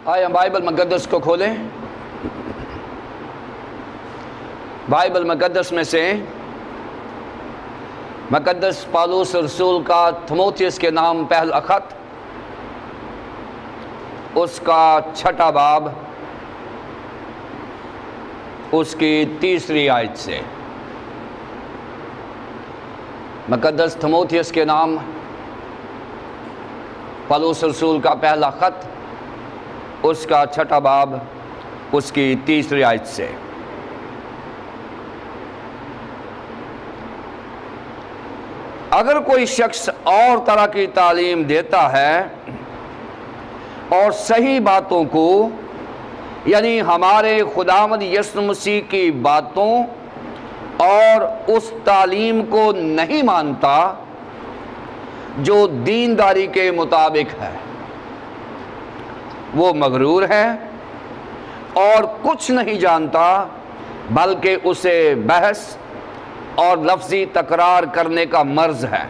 آیا بائبل مقدس کو کھولیں۔ بائبل مقدس میں سے مقدس پالوس رسول کا تھموتھیوس کے نام پہلا خط، اس کا 6 باب، اس کی 3 آیت سے۔ مقدس تھموتھیوس کے نام پالوس رسول کا پہلا خط، اس کا 6 باب، اس کی 3 آیت سے۔ اگر کوئی شخص اور طرح کی تعلیم دیتا ہے اور صحیح باتوں کو، یعنی ہمارے خداوند یسوع مسیح کی باتوں اور اس تعلیم کو نہیں مانتا جو دینداری کے مطابق ہے، وہ مغرور ہے اور کچھ نہیں جانتا، بلکہ اسے بحث اور لفظی تکرار کرنے کا مرض ہے،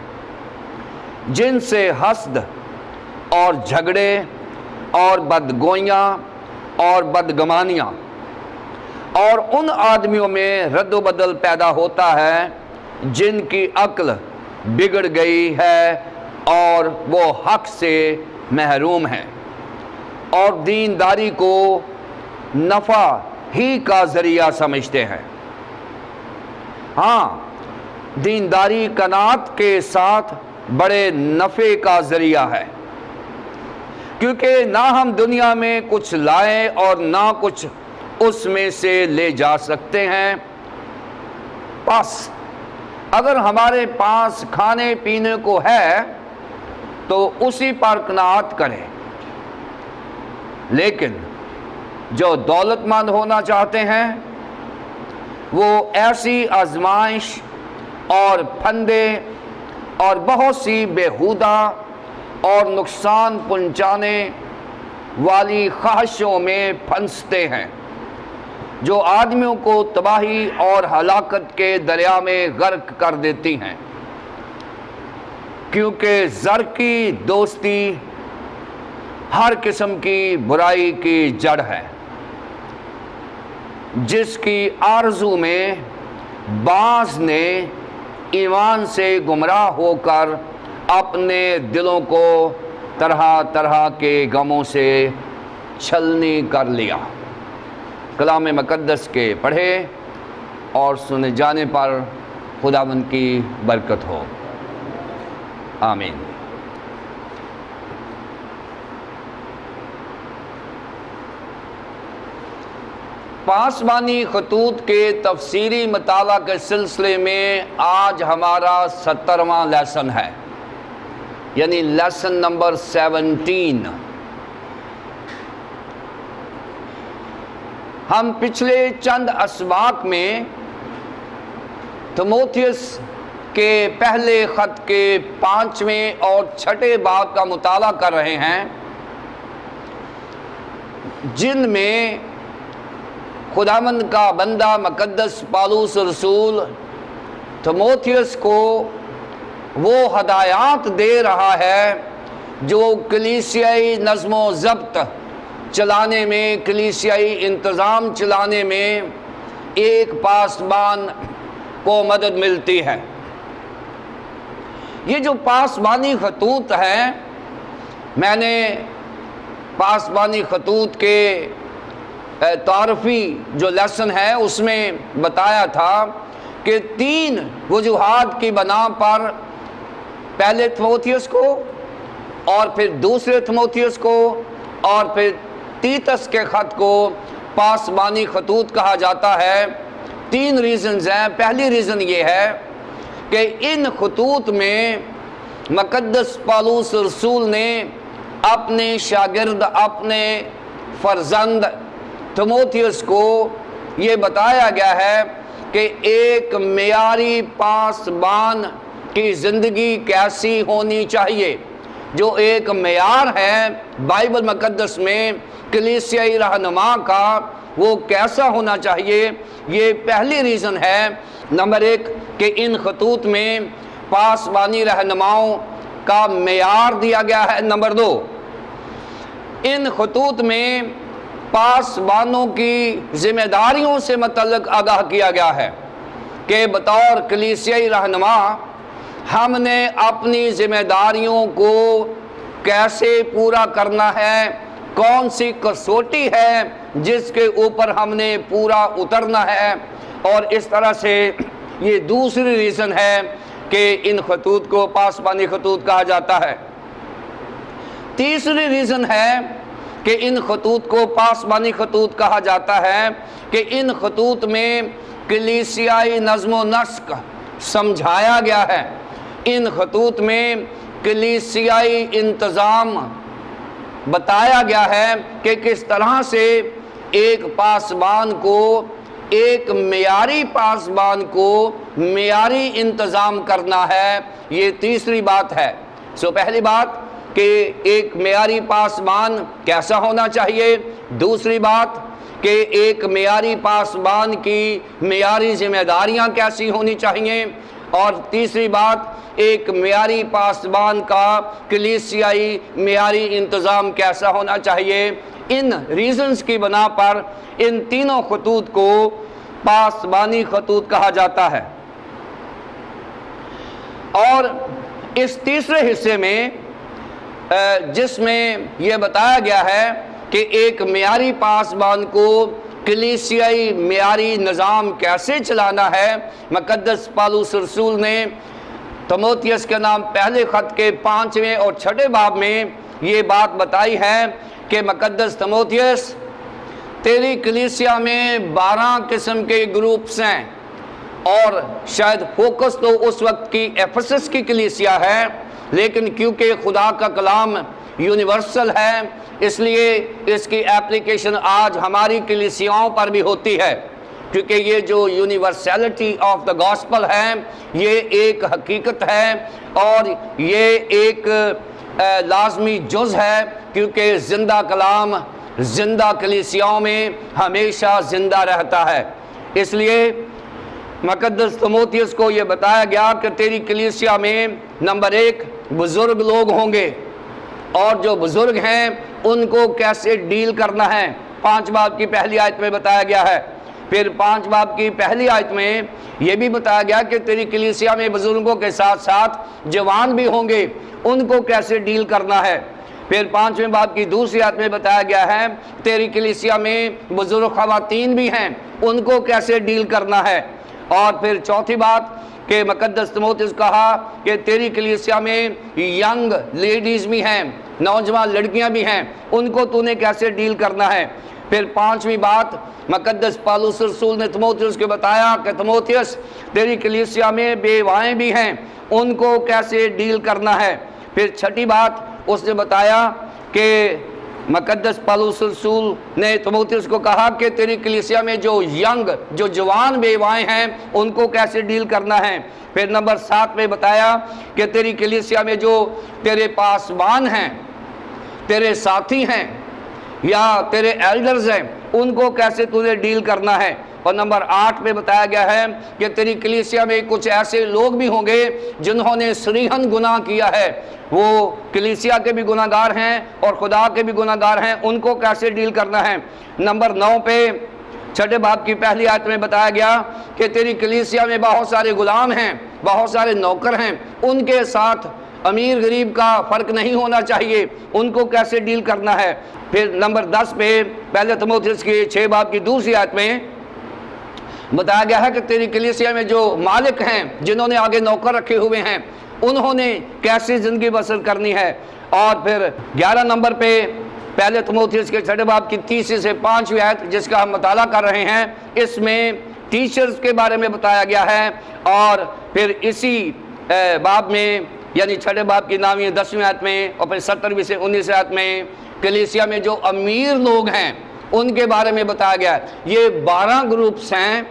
جن سے حسد اور جھگڑے اور بدگوئیاں اور بدگمانیاں اور ان آدمیوں میں رد و بدل پیدا ہوتا ہے جن کی عقل بگڑ گئی ہے اور وہ حق سے محروم ہیں اور دینداری کو نفع ہی کا ذریعہ سمجھتے ہیں۔ ہاں، دینداری قناعت کے ساتھ بڑے نفع کا ذریعہ ہے، کیونکہ نہ ہم دنیا میں کچھ لائیں اور نہ کچھ اس میں سے لے جا سکتے ہیں، بس اگر ہمارے پاس کھانے پینے کو ہے تو اسی پر قناعت کریں، لیکن جو دولت مند ہونا چاہتے ہیں وہ ایسی آزمائش اور پھندے اور بہت سی بیہودہ اور نقصان پہنچانے والی خواہشوں میں پھنستے ہیں، جو آدمیوں کو تباہی اور ہلاکت کے دریا میں غرق کر دیتی ہیں، کیونکہ زر کی دوستی ہر قسم کی برائی کی جڑ ہے، جس کی آرزو میں بعض نے ایمان سے گمراہ ہو کر اپنے دلوں کو طرح طرح کے غموں سے چھلنی کر لیا۔ کلام مقدس کے پڑھے اور سنے جانے پر خداوند کی برکت ہو، آمین۔ پاسبانی خطوط کے تفسیری مطالعہ کے سلسلے میں آج ہمارا 17واں لیسن ہے، یعنی لیسن نمبر 17۔ ہم پچھلے چند اسباق میں تھموتھیوس کے پہلے خط کے 5ویں اور 6 باب کا مطالعہ کر رہے ہیں، جن میں خداوند کا بندہ مقدس پالوس رسول تھموتھیوس کو وہ ہدایات دے رہا ہے جو کلیسیائی نظم و ضبط چلانے میں، کلیسیائی انتظام چلانے میں ایک پاسبان کو مدد ملتی ہے۔ یہ جو پاسبانی خطوط ہیں، میں نے پاسبانی خطوط کے تعارفی جو لیسن ہے اس میں بتایا تھا کہ 3 وجوہات کی بنا پر پہلے تھموتھیوس کو اور پھر دوسرے تھموتھیوس کو اور پھر تیتس کے خط کو پاسبانی خطوط کہا جاتا ہے۔ 3 ریزنز ہیں۔ پہلی ریزن یہ ہے کہ ان خطوط میں مقدس پالوس رسول نے اپنے شاگرد، اپنے فرزند تھموتھیوس کو یہ بتایا گیا ہے کہ ایک معیاری پاسبان کی زندگی کیسی ہونی چاہیے، جو ایک معیار ہے بائبل مقدس میں کلیسیائی رہنما کا، وہ کیسا ہونا چاہیے۔ یہ پہلی ریزن ہے۔ نمبر 1 کہ ان خطوط میں پاسبانی رہنماؤں کا معیار دیا گیا ہے۔ نمبر 2 ان خطوط میں پاسبانوں کی ذمہ داریوں سے متعلق آگاہ کیا گیا ہے کہ بطور کلیسیائی رہنما ہم نے اپنی ذمہ داریوں کو کیسے پورا کرنا ہے، کون سی کسوٹی ہے جس کے اوپر ہم نے پورا اترنا ہے، اور اس طرح سے یہ دوسری ریزن ہے کہ ان خطوط کو پاسبانی خطوط کہا جاتا ہے۔ تیسری ریزن ہے کہ ان خطوط کو پاسبانی خطوط کہا جاتا ہے کہ ان خطوط میں کلیسیائی نظم و نسق سمجھایا گیا ہے، ان خطوط میں کلیسیائی انتظام بتایا گیا ہے کہ کس طرح سے ایک پاسبان کو، ایک معیاری پاسبان کو معیاری انتظام کرنا ہے۔ یہ تیسری بات ہے۔ پہلی بات کہ ایک معیاری پاسبان کیسا ہونا چاہیے، دوسری بات کہ ایک معیاری پاسبان کی معیاری ذمہ داریاں کیسی ہونی چاہیے، اور تیسری بات ایک معیاری پاسبان کا کلیسیائی معیاری انتظام کیسا ہونا چاہیے۔ ان ریزنز کی بنا پر ان تینوں خطوط کو پاسبانی خطوط کہا جاتا ہے۔ اور اس تیسرے حصے میں جس میں یہ بتایا گیا ہے کہ ایک معیاری پاسبان کو کلیسیائی معیاری نظام کیسے چلانا ہے، مقدس پالوس رسول نے تموتھیوس کے نام پہلے خط کے 5ویں اور 6 باب میں یہ بات بتائی ہے کہ مقدس تموتھیوس، تیری کلیسیا میں 12 قسم کے گروپس ہیں، اور شاید فوکس تو اس وقت کی ایفسس کی کلیسیا ہے، لیکن کیونکہ خدا کا کلام یونیورسل ہے اس لیے اس کی اپلیکیشن آج ہماری کلیسیاؤں پر بھی ہوتی ہے، کیونکہ یہ جو یونیورسلٹی آف دا گاسپل ہے یہ ایک حقیقت ہے اور یہ ایک لازمی جز ہے، کیونکہ زندہ کلام زندہ کلیسیاؤں میں ہمیشہ زندہ رہتا ہے۔ اس لیے مقدس تموتھیوس کو یہ بتایا گیا کہ تیری کلیسیا میں نمبر 1 بزرگ لوگ ہوں گے، اور جو بزرگ ہیں ان کو کیسے ڈیل کرنا ہے 5 باب کی پہلی آیت میں بتایا گیا ہے۔ پھر 5 باب کی پہلی آیت میں یہ بھی بتایا گیا کہ تیری کلیسیا میں بزرگوں کے ساتھ ساتھ جوان بھی ہوں گے، ان کو کیسے ڈیل کرنا ہے۔ پھر 5ویں باب کی دوسری آیت میں بتایا گیا ہے تیری کلیسیا میں بزرگ خواتین بھی ہیں، ان کو کیسے ڈیل کرنا ہے۔ اور پھر چوتھی بات کہ مقدس تموتھیوس کہا کہ تیری کلیسیا میں ینگ لیڈیز بھی ہیں، نوجوان لڑکیاں بھی ہیں، ان کو تو نے کیسے ڈیل کرنا ہے۔ پھر 5ویں بات مقدس پالوس رسول نے تموتھیوس کو بتایا کہ تموتھیوس تیری کلیسیا میں بیوائیں بھی ہیں، ان کو کیسے ڈیل کرنا ہے۔ پھر 6ٹھی بات اس نے بتایا کہ مقدس پالوس رسول نے تموتھیوس کو کہا کہ تیری کلیسیا میں جو ینگ، جو جوان بیوائیں ہیں، ان کو کیسے ڈیل کرنا ہے۔ پھر نمبر 7 میں بتایا کہ تیری کلیسیا میں جو تیرے پاسبان ہیں، تیرے ساتھی ہیں یا تیرے ایلڈرز ہیں، ان کو کیسے تجھے ڈیل کرنا ہے۔ اور نمبر 8 میں بتایا گیا ہے کہ تیری کلیسیا میں کچھ ایسے لوگ بھی ہوں گے جنہوں نے صریحاً گناہ کیا ہے، وہ کلیسیا کے بھی گناہ گار ہیں اور خدا کے بھی گناہ گار ہیں، ان کو کیسے ڈیل کرنا ہے۔ نمبر 9 پہ 6 باب کی پہلی آیت میں بتایا گیا کہ تیری کلیسیا میں بہت سارے غلام ہیں، بہت سارے نوکر ہیں، ان کے ساتھ امیر غریب کا فرق نہیں ہونا چاہیے، ان کو کیسے ڈیل کرنا ہے۔ پھر نمبر 10 پہ پہلے تموتھیوس کی 6 باب کی دوسری آیت میں بتایا گیا ہے کہ تیری کلیسیا میں جو مالک ہیں، جنہوں نے آگے نوکر رکھے ہوئے ہیں، انہوں نے کیسی زندگی بسر کرنی ہے۔ اور پھر 11 نمبر پہ پہلے تموتھیوس کے 6 باب کی 3 سے 5ویں آیت جس کا ہم مطالعہ کر رہے ہیں، اس میں ٹیچرز کے بارے میں بتایا گیا ہے۔ اور پھر اسی باب میں یعنی 6 باب کی 9ویں 10ویں آیت میں اور پھر 17ویں سے 19ویں آیت میں کلیسیا میں جو امیر لوگ ہیں ان کے بارے میں بتایا گیا ہے۔ یہ 12 گروپس ہیں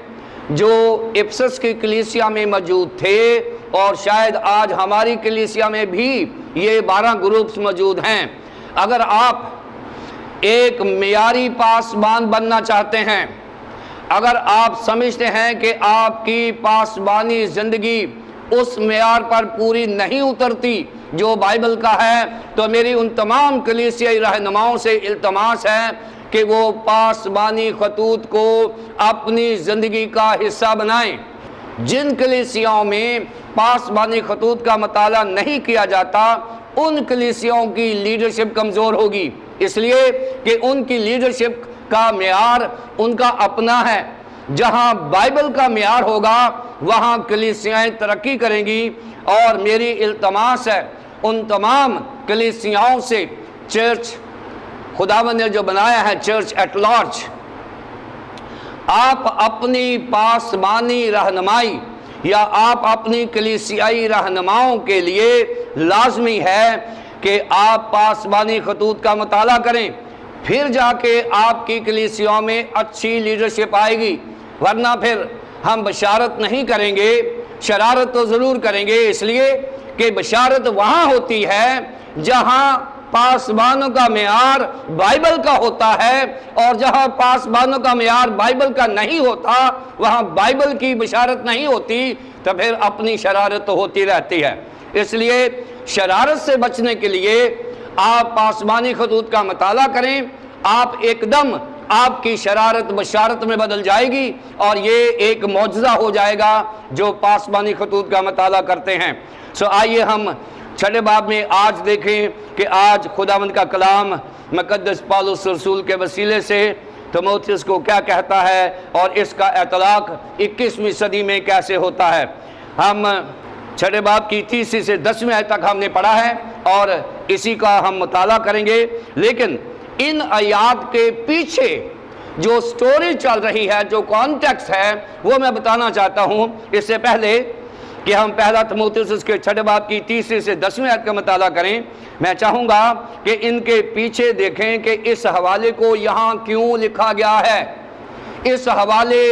جو افسس کی کلیسیا میں موجود تھے، اور شاید آج ہماری کلیسیا میں بھی یہ 12 گروپس موجود ہیں۔ اگر آپ ایک معیاری پاسبان بننا چاہتے ہیں، اگر آپ سمجھتے ہیں کہ آپ کی پاسبانی زندگی اس معیار پر پوری نہیں اترتی جو بائبل کا ہے، تو میری ان تمام کلیسیائی رہنماؤں سے التماس ہے کہ وہ پاسبانی خطوط کو اپنی زندگی کا حصہ بنائیں۔ جن کلیسیاؤں میں پاسبانی خطوط کا مطالعہ نہیں کیا جاتا، ان کلیسیاؤں کی لیڈرشپ کمزور ہوگی، اس لیے کہ ان کی لیڈرشپ کا معیار ان کا اپنا ہے۔ جہاں بائبل کا معیار ہوگا وہاں کلیسیائیں ترقی کریں گی، اور میری التماس ہے ان تمام کلیسیاؤں سے، چرچ خداوند نے جو بنایا ہے چرچ ایٹ لارج، آپ اپنی پاسبانی رہنمائی یا آپ اپنی کلیسیائی رہنماؤں کے لیے لازمی ہے کہ آپ پاسبانی خطوط کا مطالعہ کریں، پھر جا کے آپ کی کلیسیاؤں میں اچھی لیڈرشپ آئے گی، ورنہ پھر ہم بشارت نہیں کریں گے، شرارت تو ضرور کریں گے، اس لیے کہ بشارت وہاں ہوتی ہے جہاں پاسبانوں کا معیار بائبل کا ہوتا ہے، اور جہاں پاسبانوں کا معیار بائبل کا نہیں ہوتا وہاں بائبل کی بشارت نہیں ہوتی، تو پھر اپنی شرارت تو ہوتی رہتی ہے۔ اس لیے شرارت سے بچنے کے لیے آپ پاسبانی خطوط کا مطالعہ کریں، آپ ایک دم آپ کی شرارت بشارت میں بدل جائے گی، اور یہ ایک معجزہ ہو جائے گا جو پاسبانی خطوط کا مطالعہ کرتے ہیں۔ آئیے ہم چھٹے باب میں آج دیکھیں کہ آج خداوند کا کلام مقدس پالوس رسول کے وسیلے سے تیموتھیوس کو کیا کہتا ہے، اور اس کا اطلاق 21ویں صدی میں کیسے ہوتا ہے۔ ہم چھٹے باب کی 30 سے 10ویں آیت تک ہم نے پڑھا ہے، اور اسی کا ہم مطالعہ کریں گے، لیکن ان آیات کے پیچھے جو سٹوری چل رہی ہے، جو کانٹیکس ہے، وہ میں بتانا چاہتا ہوں۔ اس سے پہلے کہ ہم پہلا تیموتھیوس کے چھٹے باب کی 30 سے 10ویں آیت کا مطالعہ کریں، میں چاہوں گا کہ ان کے پیچھے دیکھیں کہ اس حوالے کو یہاں کیوں لکھا گیا ہے، اس حوالے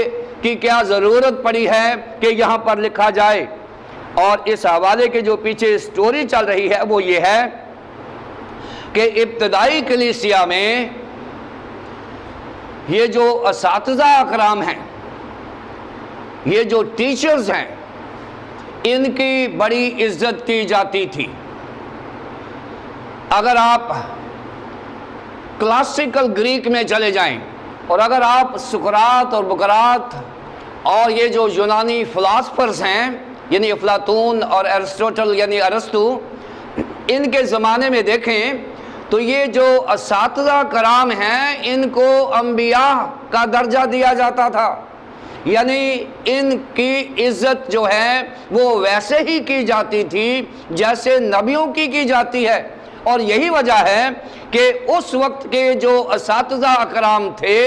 کی کیا ضرورت پڑی ہے کہ یہاں پر لکھا جائے۔ اور اس حوالے کے جو پیچھے سٹوری چل رہی ہے وہ یہ ہے کہ ابتدائی کلیسیا میں یہ جو اساتذہ اکرام ہیں، یہ جو ٹیچرز ہیں، ان کی بڑی عزت کی جاتی تھی۔ اگر آپ کلاسیکل گریک میں چلے جائیں، اور اگر آپ سقراط اور بقراط اور یہ جو یونانی فلاسفرز ہیں، یعنی افلاطون اور ارسطوٹل یعنی ارسطو، ان کے زمانے میں دیکھیں تو یہ جو اساتذہ کرام ہیں ان کو انبیاء کا درجہ دیا جاتا تھا، یعنی ان کی عزت جو ہے وہ ویسے ہی کی جاتی تھی جیسے نبیوں کی جاتی ہے۔ اور یہی وجہ ہے کہ اس وقت کے جو اساتذہ اکرام تھے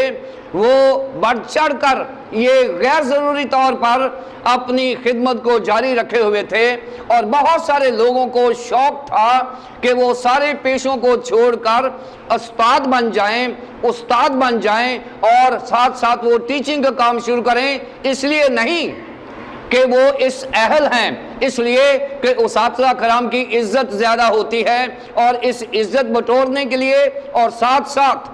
وہ بڑھ چڑھ کر یہ غیر ضروری طور پر اپنی خدمت کو جاری رکھے ہوئے تھے، اور بہت سارے لوگوں کو شوق تھا کہ وہ سارے پیشوں کو چھوڑ کر استاد بن جائیں اور ساتھ ساتھ وہ ٹیچنگ کا کام شروع کریں، اس لیے نہیں کہ وہ اس اہل ہیں، اس لیے کہ اساتذہ کرام کی عزت زیادہ ہوتی ہے، اور اس عزت بٹورنے کے لیے اور ساتھ ساتھ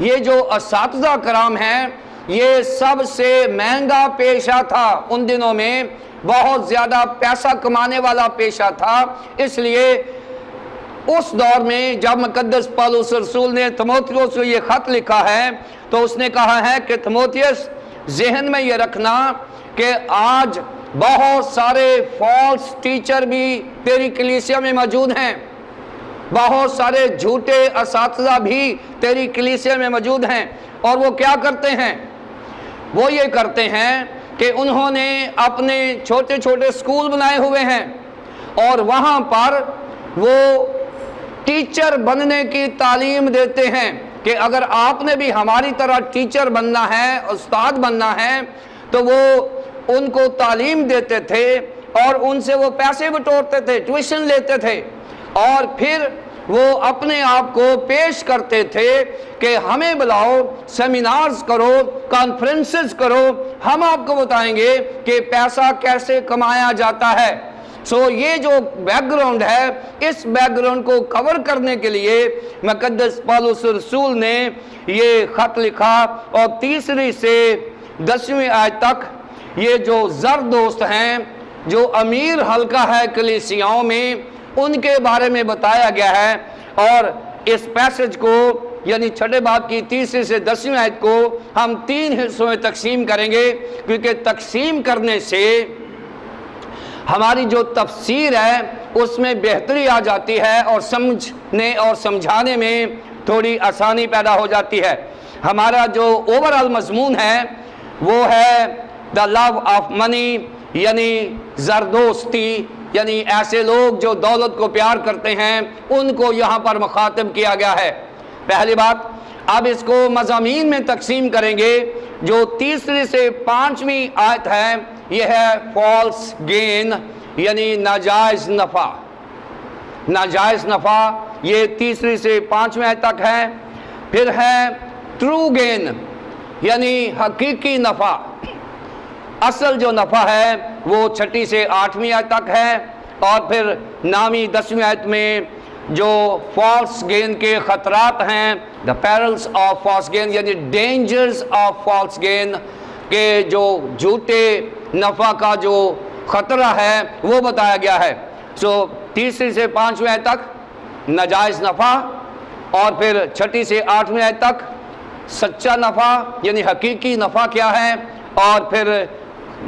یہ جو اساتذہ کرام ہیں یہ سب سے مہنگا پیشہ تھا، ان دنوں میں بہت زیادہ پیسہ کمانے والا پیشہ تھا۔ اس لیے اس دور میں جب مقدس پالوس رسول نے تیموتھیوس کو یہ خط لکھا ہے تو اس نے کہا ہے کہ تیموتھیوس ذہن میں یہ رکھنا کہ آج بہت سارے فالس ٹیچر بھی تیری کلیسیا میں موجود ہیں، بہت سارے جھوٹے اساتذہ بھی تیری کلیسیا میں موجود ہیں، اور وہ کیا کرتے ہیں؟ وہ یہ کرتے ہیں کہ انہوں نے اپنے چھوٹے چھوٹے سکول بنائے ہوئے ہیں، اور وہاں پر وہ ٹیچر بننے کی تعلیم دیتے ہیں کہ اگر آپ نے بھی ہماری طرح ٹیچر بننا ہے، استاد بننا ہے، تو وہ ان کو تعلیم دیتے تھے اور ان سے وہ پیسے بٹورتے تھے، ٹیوشن لیتے تھے، اور پھر وہ اپنے آپ کو پیش کرتے تھے کہ ہمیں بلاؤ، سیمینارز کرو، کانفرنسز کرو، ہم آپ کو بتائیں گے کہ پیسہ کیسے کمایا جاتا ہے۔ یہ جو بیک گراؤنڈ ہے، اس بیک گراؤنڈ کو کور کرنے کے لیے مقدس پالوس رسول نے یہ خط لکھا، اور 3 سے 10ویں آیت تک یہ جو زر دوست ہیں، جو امیر حلقہ ہے کلیسیاؤں میں، ان کے بارے میں بتایا گیا ہے۔ اور اس پیسج کو یعنی چھٹے باب کی 3 سے 10 آیت کو ہم 3 حصوں میں تقسیم کریں گے، کیونکہ تقسیم کرنے سے ہماری جو تفسیر ہے اس میں بہتری آ جاتی ہے اور سمجھنے اور سمجھانے میں تھوڑی آسانی پیدا ہو جاتی ہے۔ ہمارا جو اوورآل مضمون ہے وہ ہے دا لو آف منی، یعنی زردوستی، یعنی ایسے لوگ جو دولت کو پیار کرتے ہیں ان کو یہاں پر مخاطب کیا گیا ہے۔ پہلی بات، اب اس کو مضامین میں تقسیم کریں گے۔ جو 3 سے 5 آیت ہے یہ ہے فالس گین، یعنی ناجائز نفع۔ ناجائز نفع یہ 3 سے 5 آیت تک ہے۔ پھر ہے ٹرو گین، یعنی حقیقی نفع۔ اصل جو نفع ہے وہ 6 سے 8 آیت تک ہے۔ اور پھر 9 10 آیت میں جو فالس گین کے خطرات ہیں، دا پیرلز آف فالس گین، یعنی ڈینجرز آف فالس گین، کہ جو جھوٹے نفع کا جو خطرہ ہے وہ بتایا گیا ہے۔ 3 سے 5 آیت تک ناجائز نفع، اور پھر 6 سے 8 آیت تک سچا نفع یعنی حقیقی نفع کیا ہے، اور پھر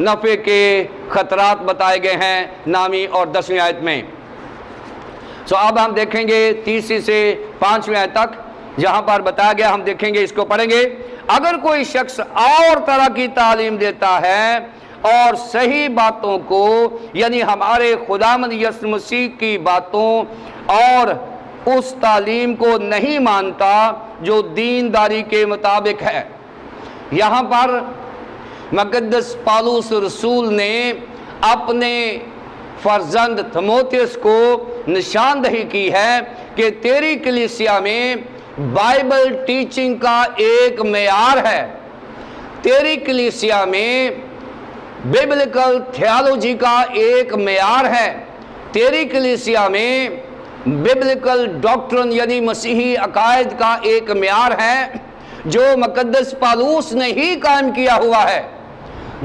نفع کے خطرات بتائے گئے ہیں 9 اور 10 آیت میں۔ اب ہم دیکھیں گے 3 سے 5 آیت تک جہاں پر بتایا گیا، ہم دیکھیں گے، اس کو پڑھیں گے۔ اگر کوئی شخص اور طرح کی تعلیم دیتا ہے اور صحیح باتوں کو یعنی ہمارے خداوند یسوع مسیح کی باتوں اور اس تعلیم کو نہیں مانتا جو دینداری کے مطابق ہے۔ یہاں پر مقدس پالوس رسول نے اپنے فرزند تیموتھیوس کو نشاندہی کی ہے کہ تیری کلیسیا میں بائبل ٹیچنگ کا ایک معیار ہے، تیری کلیسیا میں بیبلیکل تھیالوجی کا ایک معیار ہے، تیری کلیسیا میں بیبلیکل ڈاکٹرن یعنی مسیحی عقائد کا ایک معیار ہے جو مقدس پالوس نے ہی قائم کیا ہوا ہے،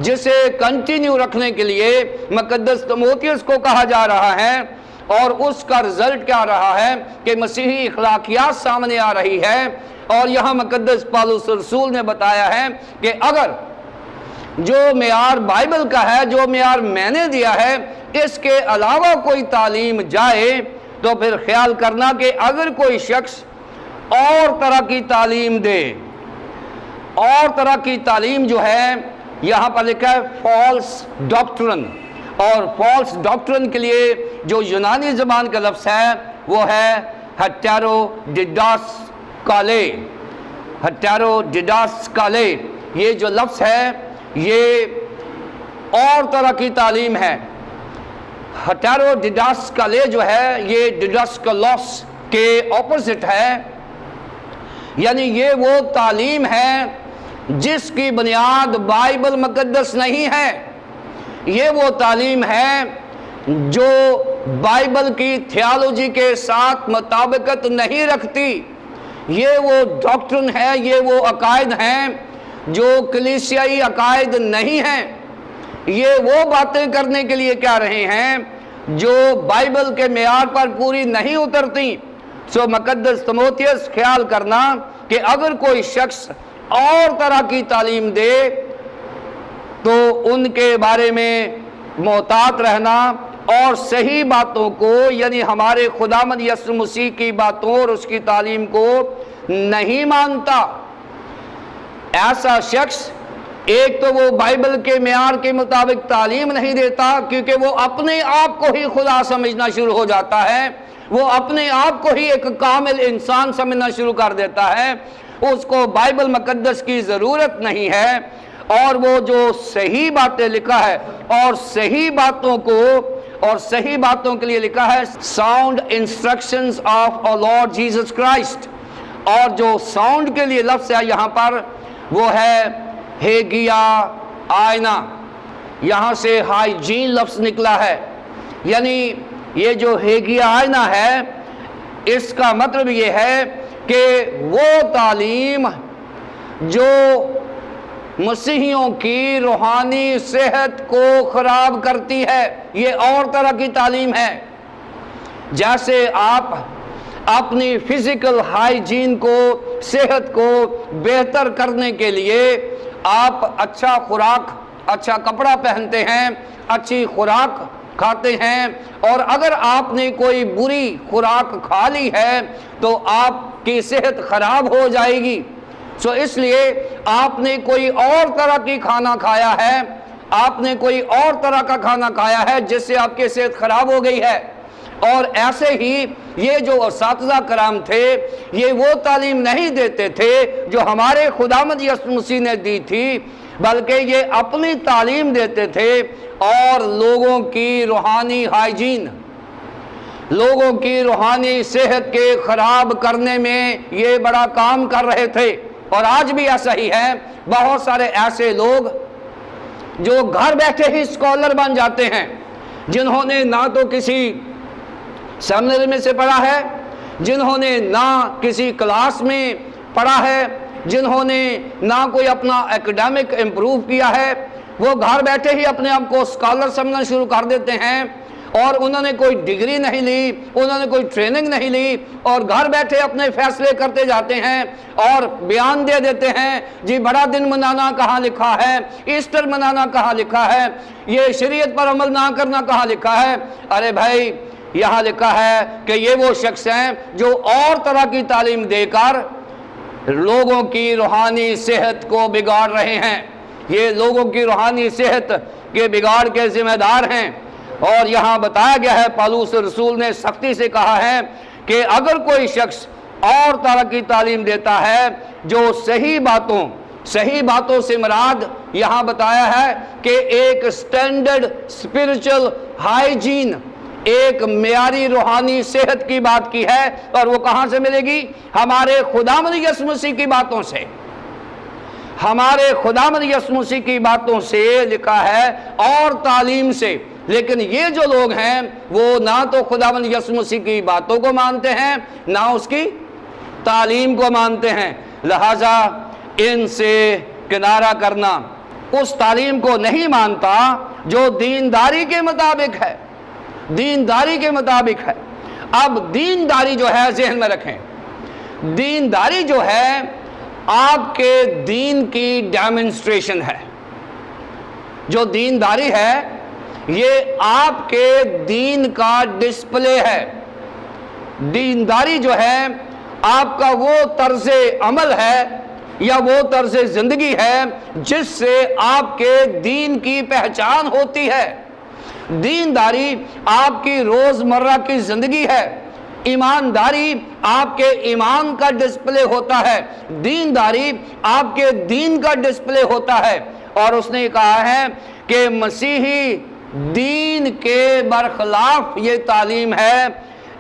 جسے کنٹینیو رکھنے کے لیے مقدس تیموتھیوس کو کہا جا رہا ہے۔ اور اس کا رزلٹ کیا رہا ہے کہ مسیحی اخلاقیات سامنے آ رہی ہے۔ اور یہاں مقدس پالوس رسول نے بتایا ہے کہ اگر جو معیار بائبل کا ہے، جو معیار میں نے دیا ہے، اس کے علاوہ کوئی تعلیم جائے تو پھر خیال کرنا کہ اگر کوئی شخص اور طرح کی تعلیم دے، اور طرح کی تعلیم جو ہے یہاں پر لکھا ہے فالس ڈاکٹرن، اور فالس ڈاکٹرن کے لیے جو یونانی زبان کا لفظ ہے وہ ہے ہٹیرو ڈیڈاس کالے۔ ہٹیرو ڈیڈاس کالے، یہ جو لفظ ہے یہ اور طرح کی تعلیم ہے۔ ہٹیرو ڈیڈاس کالے جو ہے یہ ڈیڈاسکلوس کے اپوزٹ ہے، یعنی یہ وہ تعلیم ہے جس کی بنیاد بائبل مقدس نہیں ہے۔ یہ وہ تعلیم ہے جو بائبل کی تھیالوجی کے ساتھ مطابقت نہیں رکھتی۔ یہ وہ ڈاکٹرن ہے، یہ وہ عقائد ہیں جو کلیسیائی عقائد نہیں ہیں۔ یہ وہ باتیں کرنے کے لیے کہہ رہے ہیں جو بائبل کے معیار پر پوری نہیں اترتی۔ مقدس تیموتھیوس خیال کرنا کہ اگر کوئی شخص اور طرح کی تعلیم دے تو ان کے بارے میں محتاط رہنا، اور صحیح باتوں کو یعنی ہمارے خداوند یسوع مسیح کی باتوں اور اس کی تعلیم کو نہیں مانتا۔ ایسا شخص ایک تو وہ بائبل کے معیار کے مطابق تعلیم نہیں دیتا، کیونکہ وہ اپنے آپ کو ہی خدا سمجھنا شروع ہو جاتا ہے، وہ اپنے آپ کو ہی ایک کامل انسان سمجھنا شروع کر دیتا ہے، اس کو بائبل مقدس کی ضرورت نہیں ہے۔ اور وہ جو صحیح باتیں لکھا ہے اور صحیح باتوں کو اور صحیح باتوں کے لیے لکھا ہے ساؤنڈ انسٹرکشنز آف اور لارڈ جیسس کرائسٹ، اور جو ساؤنڈ کے لیے لفظ ہے یہاں پر وہ ہے ہیگیا آئینہ، یہاں سے ہائیجین لفظ نکلا ہے، یعنی یہ جو ہیگیا آئینہ ہے اس کا مطلب یہ ہے کہ وہ تعلیم جو مسیحیوں کی روحانی صحت کو خراب کرتی ہے، یہ اور طرح کی تعلیم ہے۔ جیسے آپ اپنی فزیکل ہائیجین کو، صحت کو بہتر کرنے کے لیے آپ اچھا خوراک، اچھا کپڑا پہنتے ہیں، اچھی خوراک کھاتے ہیں، اور اگر آپ نے کوئی بری خوراک کھا لی ہے تو آپ کی صحت خراب ہو جائے گی۔ سو اس لیے آپ نے کوئی اور طرح کی کھانا کھایا ہے، آپ نے کوئی اور طرح کا کھانا کھایا ہے جس سے آپ کی صحت خراب ہو گئی ہے۔ اور ایسے ہی یہ جو اساتذہ کرام تھے یہ وہ تعلیم نہیں دیتے تھے جو ہمارے خداوند یسوع مسیح نے دی تھی، بلکہ یہ اپنی تعلیم دیتے تھے اور لوگوں کی روحانی ہائیجین، لوگوں کی روحانی صحت کے خراب کرنے میں یہ بڑا کام کر رہے تھے۔ اور آج بھی ایسا ہی ہے، بہت سارے ایسے لوگ جو گھر بیٹھے ہی اسکالر بن جاتے ہیں، جنہوں نے نہ تو کسی سیمنری میں سے پڑھا ہے، جنہوں نے نہ کسی کلاس میں پڑھا ہے، جنہوں نے نہ کوئی اپنا ایکڈیمک امپروو کیا ہے، وہ گھر بیٹھے ہی اپنے آپ کو اسکالر سمجھنا شروع کر دیتے ہیں، اور انہوں نے کوئی ڈگری نہیں لی، انہوں نے کوئی ٹریننگ نہیں لی، اور گھر بیٹھے اپنے فیصلے کرتے جاتے ہیں اور بیان دے دیتے ہیں، جی بڑا دن منانا کہاں لکھا ہے، ایسٹر منانا کہاں لکھا ہے، یہ شریعت پر عمل نہ کرنا کہاں لکھا ہے۔ ارے بھائی، یہاں لکھا ہے کہ یہ وہ شخص ہیں جو اور طرح کی تعلیم دے کر لوگوں کی روحانی صحت کو بگاڑ رہے ہیں، یہ لوگوں کی روحانی صحت کے بگاڑ کے ذمہ دار ہیں۔ اور یہاں بتایا گیا ہے، پالوس رسول نے سختی سے کہا ہے کہ اگر کوئی شخص اور طرح کی تعلیم دیتا ہے جو صحیح باتوں سے مراد یہاں بتایا ہے کہ ایک سٹینڈرڈ اسپرچل ہائیجین، ایک معیاری روحانی صحت کی بات کی ہے، اور وہ کہاں سے ملے گی؟ ہمارے خداوند یسوع مسیح کی باتوں سے، ہمارے خداوند یسوع مسیح کی باتوں سے لکھا ہے، اور تعلیم سے۔ لیکن یہ جو لوگ ہیں وہ نہ تو خداوند یسوع مسیح کی باتوں کو مانتے ہیں، نہ اس کی تعلیم کو مانتے ہیں، لہذا ان سے کنارہ کرنا، اس تعلیم کو نہیں مانتا جو دینداری کے مطابق ہے، دینداری کے مطابق ہے۔ اب دینداری جو ہے ذہن میں رکھیں، دینداری جو ہے آپ کے دین کی ڈیمنسٹریشن ہے۔ جو دینداری ہے یہ آپ کے دین کا ڈسپلے ہے۔ دینداری جو ہے آپ کا وہ طرز عمل ہے یا وہ طرز زندگی ہے جس سے آپ کے دین کی پہچان ہوتی ہے۔ دینداری آپ کی روزمرہ کی زندگی ہے، ایمانداری آپ کے ایمان کا ڈسپلے ہوتا ہے، دینداری آپ کے دین کا ڈسپلے ہوتا ہے۔ اور اس نے کہا ہے کہ مسیحی دین کے برخلاف یہ تعلیم ہے۔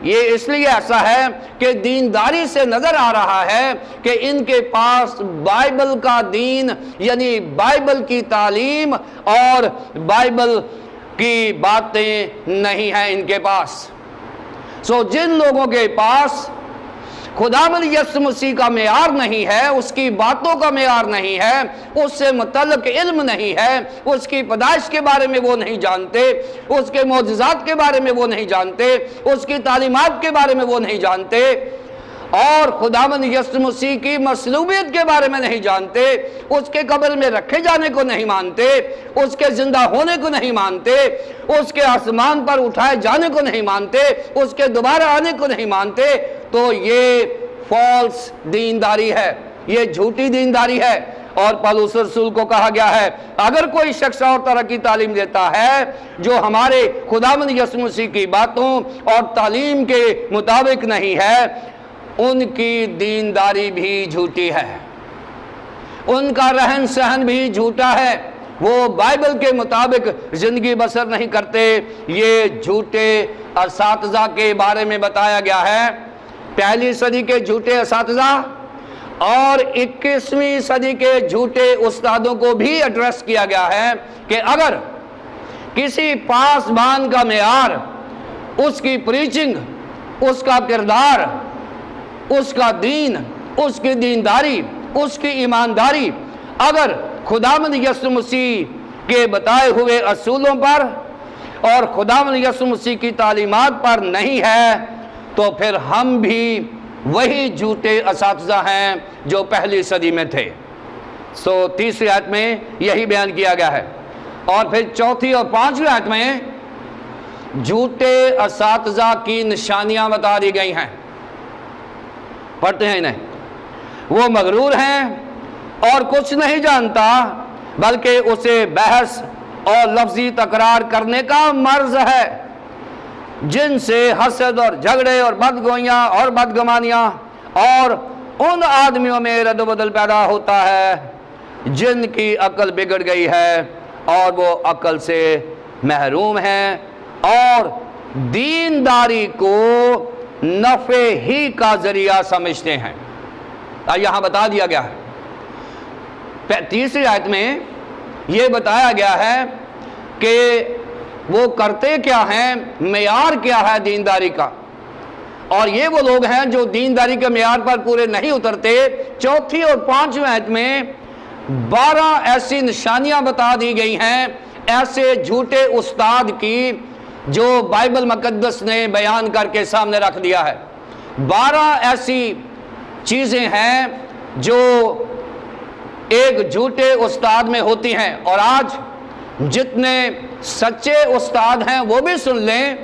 یہ اس لیے ایسا ہے کہ دینداری سے نظر آ رہا ہے کہ ان کے پاس بائبل کا دین یعنی بائبل کی تعلیم اور بائبل کی باتیں نہیں ہیں ان کے پاس۔ سو جن لوگوں کے پاس خداوند یسوع مسیح کا معیار نہیں ہے، اس کی باتوں کا معیار نہیں ہے، اس سے متعلق علم نہیں ہے، اس کی پیدائش کے بارے میں وہ نہیں جانتے، اس کے معجزات کے بارے میں وہ نہیں جانتے، اس کی تعلیمات کے بارے میں وہ نہیں جانتے، اور خداوند یسوع مسیح کی مصلوبیت کے بارے میں نہیں جانتے، اس کے قبر میں رکھے جانے کو نہیں مانتے، اس کے زندہ ہونے کو نہیں مانتے، اس کے آسمان پر اٹھائے جانے کو نہیں مانتے، اس کے دوبارہ آنے کو نہیں مانتے، تو یہ فالس دینداری ہے، یہ جھوٹی دینداری ہے۔ اور پالوس رسول کو کہا گیا ہے اگر کوئی شخص اور طرح کی تعلیم دیتا ہے جو ہمارے خداوند یسوع مسیح کی باتوں اور تعلیم کے مطابق نہیں ہے، ان کی دینداری بھی جھوٹی ہے، ان کا رہن سہن بھی جھوٹا ہے، وہ بائبل کے مطابق زندگی بسر نہیں کرتے۔ یہ جھوٹے اساتذہ کے بارے میں بتایا گیا ہے، پہلی صدی کے جھوٹے اساتذہ اور 21ویں صدی کے جھوٹے استادوں کو بھی ایڈریس کیا گیا ہے کہ اگر کسی پاسبان کا معیار، اس کی پریچنگ، اس کا کردار، اس کا دین، اس کی دینداری، اس کی ایمانداری اگر خداوند یسوع مسیح کے بتائے ہوئے اصولوں پر اور خداوند یسوع مسیح کی تعلیمات پر نہیں ہے تو پھر ہم بھی وہی جھوٹے اساتذہ ہیں جو پہلی صدی میں تھے۔ تیسری آیت میں یہی بیان کیا گیا ہے، اور پھر چوتھی اور پانچویں آیت میں جھوٹے اساتذہ کی نشانیاں بتا دی گئی ہیں۔ پڑھتے ہیں انہیں۔ وہ مغرور ہیں اور کچھ نہیں جانتا، بلکہ اسے بحث اور لفظی تکرار کرنے کا مرض ہے، جن سے حسد اور جھگڑے اور بدگوئیاں اور بدگمانیاں اور ان آدمیوں میں رد و بدل پیدا ہوتا ہے جن کی عقل بگڑ گئی ہے اور وہ عقل سے محروم ہیں اور دینداری کو نفع ہی کا ذریعہ سمجھتے ہیں۔ یہاں بتا دیا گیا ہے، تیسری آیت میں یہ بتایا گیا ہے کہ وہ کرتے کیا ہیں، معیار کیا ہے دینداری کا، اور یہ وہ لوگ ہیں جو دینداری کے معیار پر پورے نہیں اترتے۔ چوتھی اور پانچویں آیت میں 12 ایسی نشانیاں بتا دی گئی ہیں ایسے جھوٹے استاد کی جو بائبل مقدس نے بیان کر کے سامنے رکھ دیا ہے۔ 12 ایسی چیزیں ہیں جو ایک جھوٹے استاد میں ہوتی ہیں، اور آج جتنے سچے استاد ہیں وہ بھی سن لیں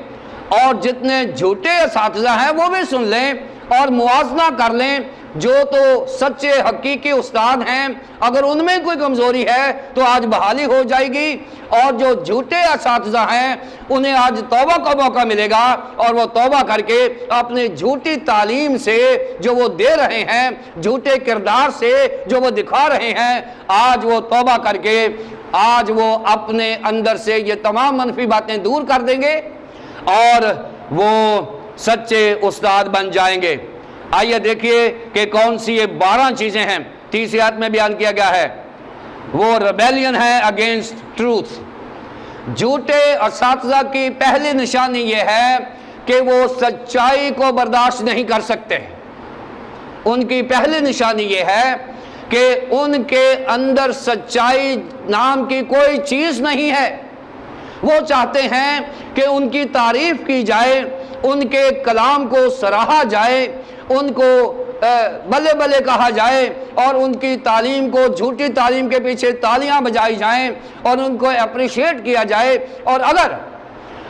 اور جتنے جھوٹے اساتذہ ہیں وہ بھی سن لیں اور موازنہ کر لیں۔ جو تو سچے حقیقی استاد ہیں اگر ان میں کوئی کمزوری ہے تو آج بحالی ہو جائے گی، اور جو جھوٹے اساتذہ ہیں انہیں آج توبہ کا موقع ملے گا، اور وہ توبہ کر کے اپنی جھوٹی تعلیم سے جو وہ دے رہے ہیں، جھوٹے کردار سے جو وہ دکھا رہے ہیں، آج وہ توبہ کر کے آج وہ اپنے اندر سے یہ تمام منفی باتیں دور کر دیں گے اور وہ سچے استاد بن جائیں گے۔ آئیے دیکھیے کہ کون سی یہ 12 چیزیں ہیں۔ تیسری آیت میں بیان کیا گیا ہے، وہ ریبیلین ہے اگینسٹ ٹروتھ۔ جھوٹے اساتذہ کی پہلی نشانی یہ ہے کہ وہ سچائی کو برداشت نہیں کر سکتے۔ ان کی پہلی نشانی یہ ہے کہ ان کے اندر سچائی نام کی کوئی چیز نہیں ہے۔ وہ چاہتے ہیں کہ ان کی تعریف کی جائے، ان کے کلام کو سراہا جائے، ان کو بلے بلے کہا جائے، اور ان کی تعلیم کو، جھوٹی تعلیم کے پیچھے تالیاں بجائی جائیں اور ان کو اپریشیٹ کیا جائے، اور اگر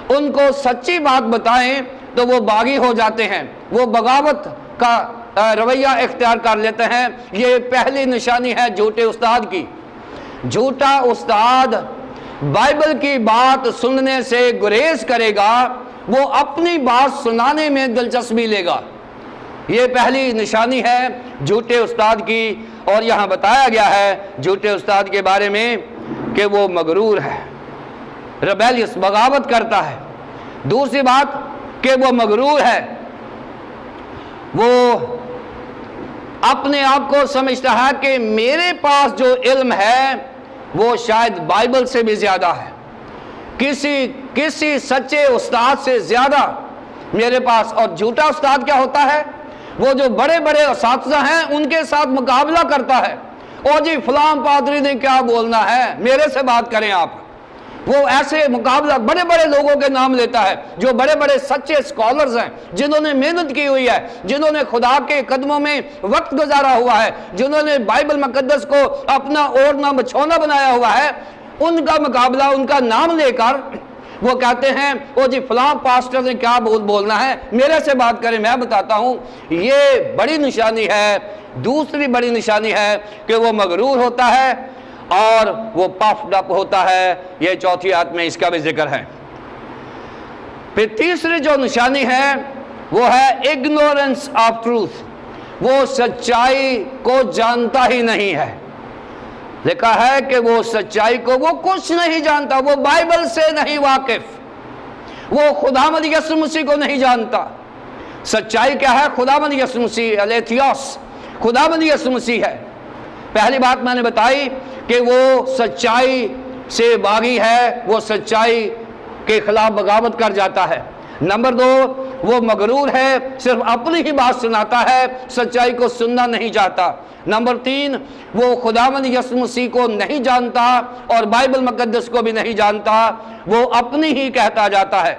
ان کو سچی بات بتائیں تو وہ باغی ہو جاتے ہیں، وہ بغاوت کا رویہ اختیار کر لیتے ہیں۔ یہ پہلی نشانی ہے جھوٹے استاد کی۔ جھوٹا استاد بائبل کی بات سننے سے گریز کرے گا، وہ اپنی بات سنانے میں دلچسپی لے گا۔ یہ پہلی نشانی ہے جھوٹے استاد کی، اور یہاں بتایا گیا ہے جھوٹے استاد کے بارے میں کہ وہ مغرور ہے، ریبیلیس، بغاوت کرتا ہے۔ دوسری بات کہ وہ مغرور ہے، وہ اپنے آپ کو سمجھتا ہے کہ میرے پاس جو علم ہے وہ شاید بائبل سے بھی زیادہ ہے، کسی سچے استاد سے زیادہ میرے پاس۔ اور جھوٹا استاد کیا ہوتا ہے؟ وہ جو بڑے بڑے اساتذہ ہیں ان کے ساتھ مقابلہ کرتا ہے، اور جی فلاں پادری نے کیا بولنا ہے، میرے سے بات کریں آپ۔ وہ ایسے مقابلہ بڑے بڑے لوگوں کے نام لیتا ہے جو بڑے بڑے سچے اسکالرز ہیں، جنہوں نے محنت کی ہوئی ہے، جنہوں نے خدا کے قدموں میں وقت گزارا ہوا ہے، جنہوں نے بائبل مقدس کو اپنا اوڑھنا بچھونا بنایا ہوا ہے۔ ان کا مقابلہ، ان کا نام لے کر وہ کہتے ہیں او جی فلاں پاسٹر نے کیا بولنا ہے، میرے سے بات کریں، میں بتاتا ہوں۔ یہ بڑی نشانی ہے۔ دوسری بڑی نشانی ہے کہ وہ مغرور ہوتا ہے اور وہ پفڈ اپ ہوتا ہے۔ یہ چوتھی آیت میں اس کا بھی ذکر ہے۔ پھر تیسری جو نشانی ہے وہ ہے اگنورنس آف ٹروتھ، وہ سچائی کو جانتا ہی نہیں ہے۔ لکھا ہے کہ وہ سچائی کو وہ کچھ نہیں جانتا، وہ بائبل سے نہیں واقف، وہ خداوند یسوع مسیح کو نہیں جانتا۔ سچائی کیا ہے؟ خداوند یسوع مسیح، الیتھیوس، خداوند یسوع مسیح ہے۔ پہلی بات میں نے بتائی کہ وہ سچائی سے باغی ہے، وہ سچائی کے خلاف بغاوت کر جاتا ہے۔ نمبر 2 وہ مغرور ہے، صرف اپنی ہی بات سناتا ہے، سچائی کو سننا نہیں چاہتا۔ نمبر 3 وہ خداوند یسوع مسیح کو نہیں جانتا اور بائبل مقدس کو بھی نہیں جانتا، وہ اپنی ہی کہتا جاتا ہے۔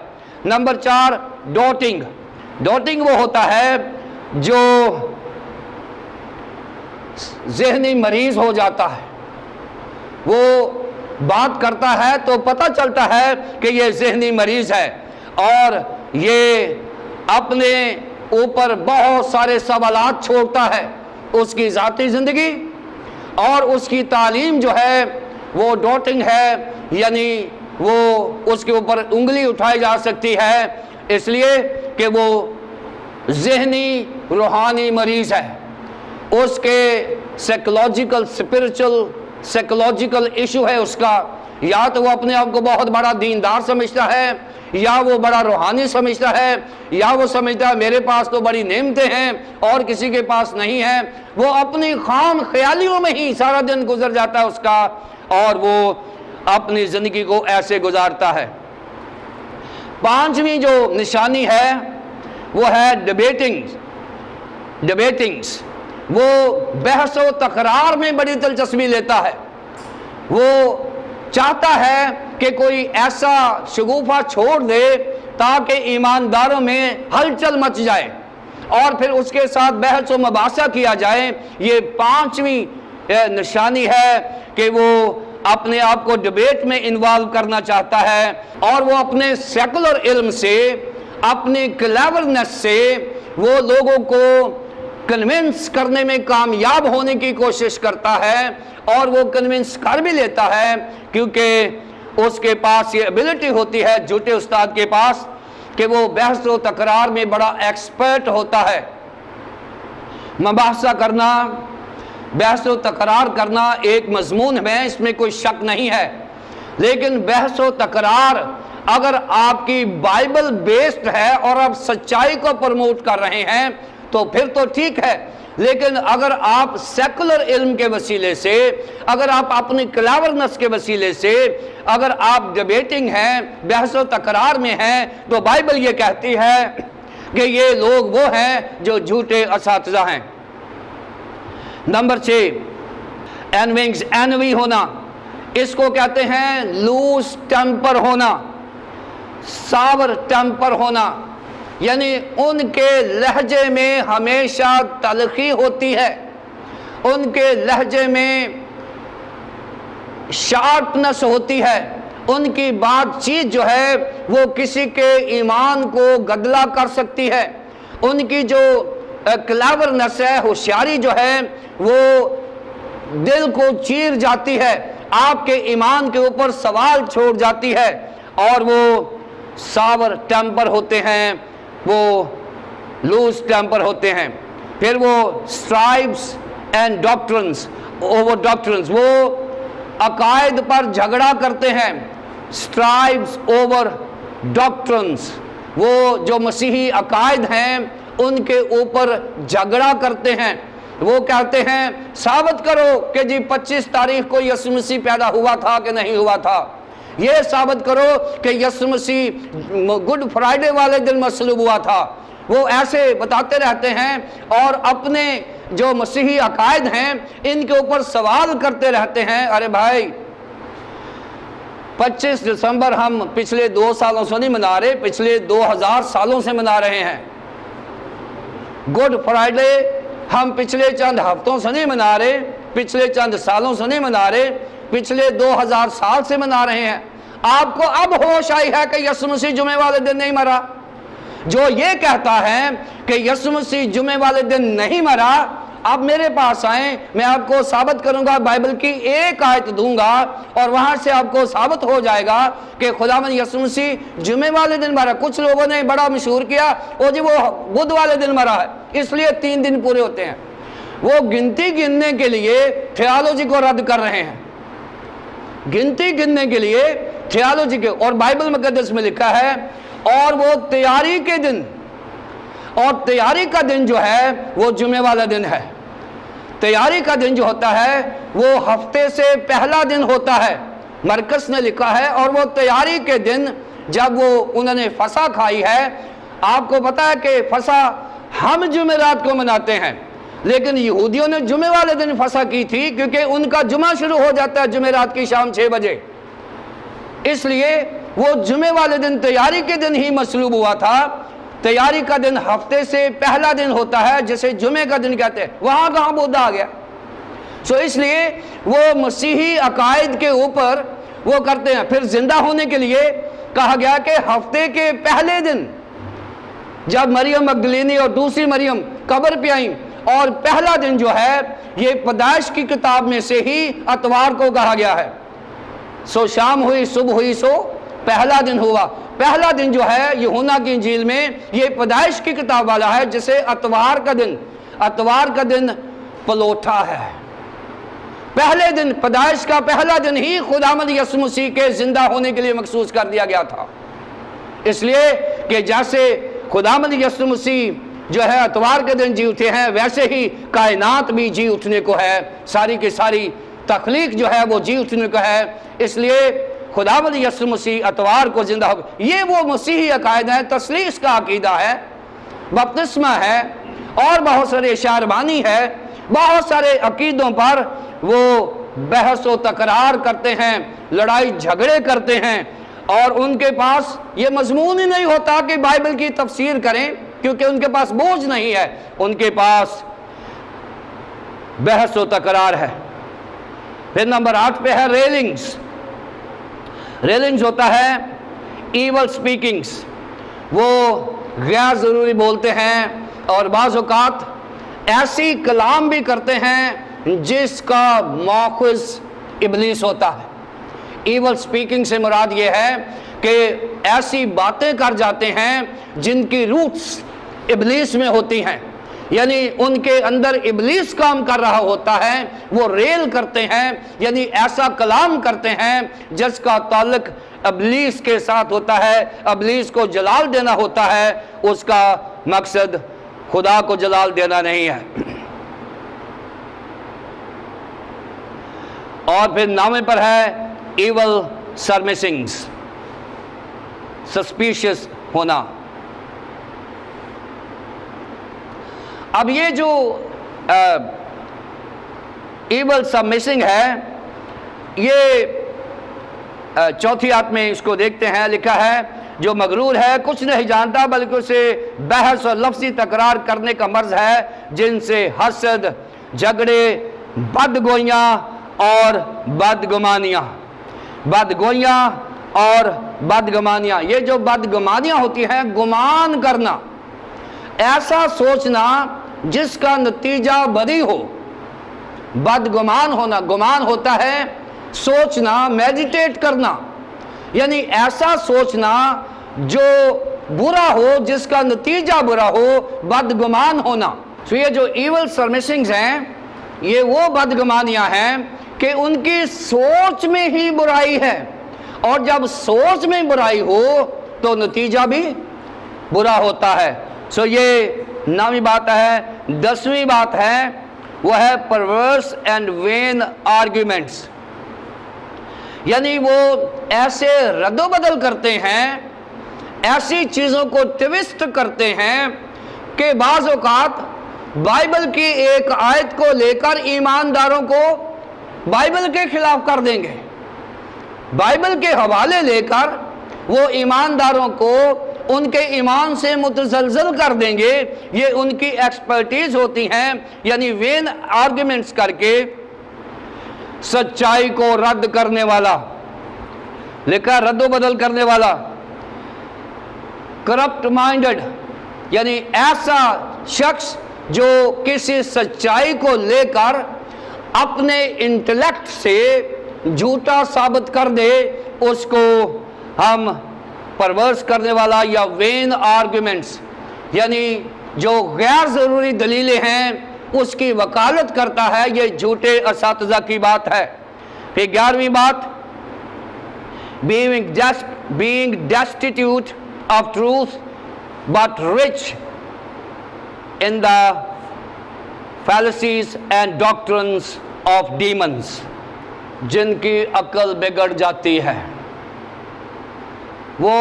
نمبر 4 ڈوٹنگ وہ ہوتا ہے جو ذہنی مریض ہو جاتا ہے، وہ بات کرتا ہے تو پتہ چلتا ہے کہ یہ ذہنی مریض ہے، اور یہ اپنے اوپر بہت سارے سوالات چھوڑتا ہے۔ اس کی ذاتی زندگی اور اس کی تعلیم جو ہے وہ ڈوٹنگ ہے، یعنی وہ اس کے اوپر انگلی اٹھائی جا سکتی ہے، اس لیے کہ وہ ذہنی روحانی مریض ہے۔ اس کے سائیکولوجیکل ایشو ہے اس کا، یا تو وہ اپنے آپ کو بہت بڑا دیندار سمجھتا ہے، یا وہ بڑا روحانی سمجھتا ہے، یا وہ سمجھتا ہے میرے پاس تو بڑی نعمتیں ہیں اور کسی کے پاس نہیں ہیں۔ وہ اپنی خام خیالیوں میں ہی سارا دن گزر جاتا ہے اس کا، اور وہ اپنی زندگی کو ایسے گزارتا ہے۔ 5ویں جو نشانی ہے وہ ہے ڈیبیٹنگز۔ وہ بحث و تکرار میں بڑی دلچسپی لیتا ہے، وہ چاہتا ہے کہ کوئی ایسا شگوفہ چھوڑ دے تاکہ ایمانداروں میں ہلچل مچ جائے اور پھر اس کے ساتھ بحث و مباحثہ کیا جائے۔ یہ 5ویں نشانی ہے کہ وہ اپنے آپ کو ڈیبیٹ میں انوالو کرنا چاہتا ہے، اور وہ اپنے سیکولر علم سے، اپنے کلیورنس سے وہ لوگوں کو کنونس کرنے میں کامیاب ہونے کی کوشش کرتا ہے، اور وہ کنونس کر بھی لیتا ہے، کیونکہ اس کے پاس یہ ایبلٹی ہوتی ہے جھوٹے استاد کے پاس کہ وہ بحث و تکرار میں بڑا ایکسپرٹ ہوتا ہے۔ مباحثہ کرنا، بحث و تکرار کرنا ایک مضمون ہے، اس میں کوئی شک نہیں ہے، لیکن بحث و تکرار اگر آپ کی بائبل بیسڈ ہے اور آپ سچائی کو پروموٹ کر رہے ہیں تو پھر تو ٹھیک ہے، لیکن اگر آپ سیکولر علم کے وسیلے سے، اگر آپ اپنی کلیورنس کے وسیلے سے، اگر آپ ڈیبیٹنگ ہیں، بحث و تکرار میں ہیں، تو بائبل یہ کہتی ہے کہ یہ لوگ وہ ہیں جو جھوٹے اساتذہ ہیں۔ نمبر 6 اینوی ہونا، اس کو کہتے ہیں لوز ٹیمپر ہونا، ساور ٹیمپر ہونا، یعنی ان کے لہجے میں ہمیشہ تلخی ہوتی ہے، ان کے لہجے میں شارپنس ہوتی ہے، ان کی بات چیت جو ہے وہ کسی کے ایمان کو گدلا کر سکتی ہے، ان کی جو کلیورنس ہے، ہوشیاری جو ہے وہ دل کو چیر جاتی ہے، آپ کے ایمان کے اوپر سوال چھوڑ جاتی ہے، اور وہ ساور ٹیمپر ہوتے ہیں، وہ لوز ٹیمپر ہوتے ہیں۔ پھر وہ اسٹرائبس اینڈ ڈاکٹرنز، وہ عقائد پر جھگڑا کرتے ہیں، اسٹرائبس اوور ڈاکٹرنز، وہ جو مسیحی عقائد ہیں ان کے اوپر جھگڑا کرتے ہیں، وہ کہتے ہیں ثابت کرو کہ جی 25 تاریخ کو یسوع مسیح پیدا ہوا تھا کہ نہیں ہوا تھا، یہ ثابت کرو کہ یسوع مسیح گڈ فرائیڈے والے دن مصلوب ہوا تھا۔ وہ ایسے بتاتے رہتے ہیں اور اپنے جو مسیحی عقائد ہیں ان کے اوپر سوال کرتے رہتے ہیں۔ ارے بھائی 25 دسمبر ہم پچھلے 2 سالوں سے نہیں منا رہے، پچھلے 2000 سالوں سے منا رہے ہیں۔ گڈ فرائیڈے ہم پچھلے چند ہفتوں سے نہیں منا رہے، پچھلے چند سالوں سے نہیں منا رہے، پچھلے 2000 سال سے منا رہے ہیں۔ آپ کو اب ہوش آئی ہے کہ یسوع مسیح جمعے والے دن نہیں مرا؟ جو یہ کہتا ہے کہ یسوع مسیح جمعے والے دن نہیں مرا، آپ میرے پاس آئیں، میں آپ کو ثابت کروں گا، بائبل کی ایک آیت دوں گا اور وہاں سے آپ کو ثابت ہو جائے گا کہ خداوند یسوع مسیح جمعے والے دن مرا۔ کچھ لوگوں نے بڑا مشہور کیا وہ جی وہ بدھ والے دن مرا ہے، اس لیے 3 دن پورے ہوتے ہیں۔ وہ گنتی گننے کے لیے تھیالوجی کو رد کر رہے ہیں، گنتی گننے کے لیے تھیالوجی کے، اور بائبل مقدس میں لکھا ہے اور وہ تیاری کے دن، اور تیاری کا دن جو ہے وہ جمعے والا دن ہے۔ تیاری کا دن جو ہوتا ہے وہ ہفتے سے پہلا دن ہوتا ہے، مرکز نے لکھا ہے، اور وہ تیاری کے دن جب وہ انہوں نے فسح کھائی ہے. آپ کو پتا ہے کہ فسح ہم جمعرات کو مناتے ہیں، لیکن یہودیوں نے جمعے والے دن فسح کی تھی، کیونکہ ان کا جمعہ شروع ہو جاتا ہے جمعرات کی شام 6 بجے. اس لیے وہ جمعے والے دن تیاری کے دن ہی مصلوب ہوا تھا. تیاری کا دن ہفتے سے پہلا دن ہوتا ہے جسے جمعے کا دن کہتے ہیں. وہاں کہاں بدھ آ گیا؟ اس لیے وہ مسیحی عقائد کے اوپر وہ کرتے ہیں. پھر زندہ ہونے کے لیے کہا گیا کہ ہفتے کے پہلے دن جب مریم مگدلینی اور دوسری مریم قبر پہ آئیں، اور پہلا دن جو ہے یہ پیدائش کی کتاب میں سے ہی اتوار کو کہا گیا ہے. شام ہوئی، صبح ہوئی، پہلا دن ہوا. پہلا دن جو ہے یوحنا کی انجیل میں یہ پیدائش کی کتاب والا ہے، جسے اتوار کا دن پلوٹا ہے. پہلے دن، پیدائش کا پہلا دن ہی خداوند یسوع مسیح کے زندہ ہونے کے لیے مخصوص کر دیا گیا تھا. اس لیے کہ جیسے خداوند یسوع مسیح جو ہے اتوار کے دن جی اٹھے ہیں، ویسے ہی کائنات بھی جی اٹھنے کو ہے. ساری کی ساری تخلیق جو ہے وہ جی اٹھنے کو ہے. اس لیے خداوند یسوع مسیح اتوار کو زندہ ہو. یہ وہ مسیحی عقائد ہے. تثلیث کا عقیدہ ہے، بپتسمہ ہے، اور بہت سارے شعربانی ہے. بہت سارے عقیدوں پر وہ بحث و تکرار کرتے ہیں، لڑائی جھگڑے کرتے ہیں، اور ان کے پاس یہ مضمون ہی نہیں ہوتا کہ بائبل کی تفسیر کریں، کیونکہ ان کے پاس بوجھ نہیں ہے. ان کے پاس بحث و تکرار ہے. پھر نمبر 8 پہ ہے ریلنگز. ریلنگز ہوتا ہے ایول سپیکنگز. وہ غیر ضروری بولتے ہیں، اور بعض اوقات ایسی کلام بھی کرتے ہیں جس کا ماخذ ابلیس ہوتا ہے. ایول سپیکنگ سے مراد یہ ہے کہ ایسی باتیں کر جاتے ہیں جن کی روٹس ابلیس میں ہوتی ہیں، یعنی ان کے اندر ابلیس کام کر رہا ہوتا ہے. وہ ریل کرتے ہیں، یعنی ایسا کلام کرتے ہیں جس کا تعلق ابلیس کے ساتھ ہوتا ہے، ابلیس کو جلال دینا ہوتا ہے. اس کا مقصد خدا کو جلال دینا نہیں ہے. اور پھر نامے پر ہے ایول سرمسنگز، سسپیشس ہونا. اب یہ جو ایول سبمسنگ ہے، یہ چوتھی آیت میں اس کو دیکھتے ہیں. لکھا ہے جو مغرور ہے کچھ نہیں جانتا، بلکہ اسے بحث اور لفظی تکرار کرنے کا مرض ہے، جن سے حسد، جھگڑے، بدگوئیاں اور بدگمانیاں. بدگوئیاں اور بدگمانیاں، یہ جو بدگمانیاں ہوتی ہیں، گمان کرنا، ایسا سوچنا جس کا نتیجہ بدی ہو. بدگمان ہونا، گمان ہوتا ہے سوچنا، میڈیٹیٹ کرنا، یعنی ایسا سوچنا جو برا ہو، جس کا نتیجہ برا ہو، بدگمان ہونا. تو یہ جو ایول سرمسنگز ہیں، یہ وہ بدگمانیاں ہیں کہ ان کی سوچ میں ہی برائی ہے، اور جب سوچ میں برائی ہو تو نتیجہ بھی برا ہوتا ہے. یہ 9ویں بات ہے. 10ویں بات ہے وہ ہے پرورس اینڈ وین آرگیومنٹس، یعنی وہ ایسے رد و بدل کرتے ہیں، ایسی چیزوں کو ٹویسٹ کرتے ہیں کہ بعض اوقات بائبل کی ایک آیت کو لے کر ایمانداروں کو بائبل کے خلاف کر دیں گے. بائبل کے حوالے لے کر وہ ایمانداروں کو ان کے ایمان سے متزلزل کر دیں گے. یہ ان کی ایکسپرٹیز ہوتی ہیں، یعنی وین آرگیومنٹس کر کے سچائی کو رد کرنے والا. لکھا رد و بدل کرنے والا. کرپٹ مائنڈڈ، یعنی ایسا شخص جو کسی سچائی کو لے کر اپنے انٹلیکٹ سے جھوٹا ثابت کر دے، اس کو ہم پرورس کرنے والا یا وین آرگیومنٹس، یعنی جو غیر ضروری دلیلیں ہیں اس کی وکالت کرتا ہے. یہ جھوٹے اساتذہ کی بات ہے. پھر 11ویں بات being destitute of truth but rich in the fallacies and doctrines of demons، جن کی عقل بگڑ جاتی ہے. وہ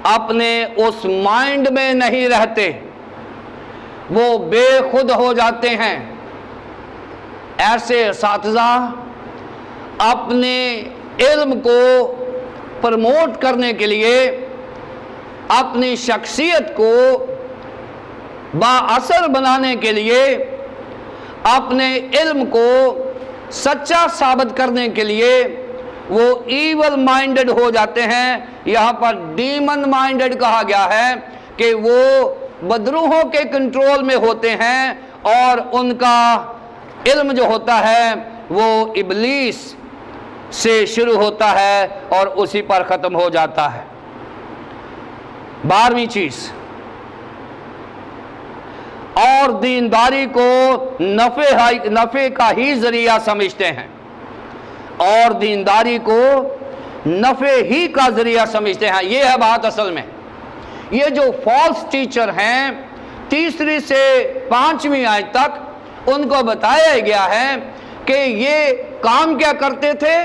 اپنے اس مائنڈ میں نہیں رہتے، وہ بے خود ہو جاتے ہیں۔ ایسے اساتذہ اپنے علم کو پروموٹ کرنے کے لیے، اپنی شخصیت کو بااثر بنانے کے لیے، اپنے علم کو سچا ثابت کرنے کے لیے وہ ایول مائنڈڈ ہو جاتے ہیں۔ یہاں پر ڈیمن مائنڈڈ کہا گیا ہے کہ وہ بدروحوں کے کنٹرول میں ہوتے ہیں، اور ان کا علم جو ہوتا ہے وہ ابلیس سے شروع ہوتا ہے اور اسی پر ختم ہو جاتا ہے۔ 12ویں چیز، اور دینداری کو نفع کا ہی ذریعہ سمجھتے ہیں، اور دینداری کو نفع ہی کا ذریعہ سمجھتے ہیں۔ یہ ہے بات اصل میں۔ یہ جو فالس ٹیچر ہیں 3 سے 5ویں آیت تک، ان کو بتایا گیا ہے کہ یہ کام کیا کرتے تھے،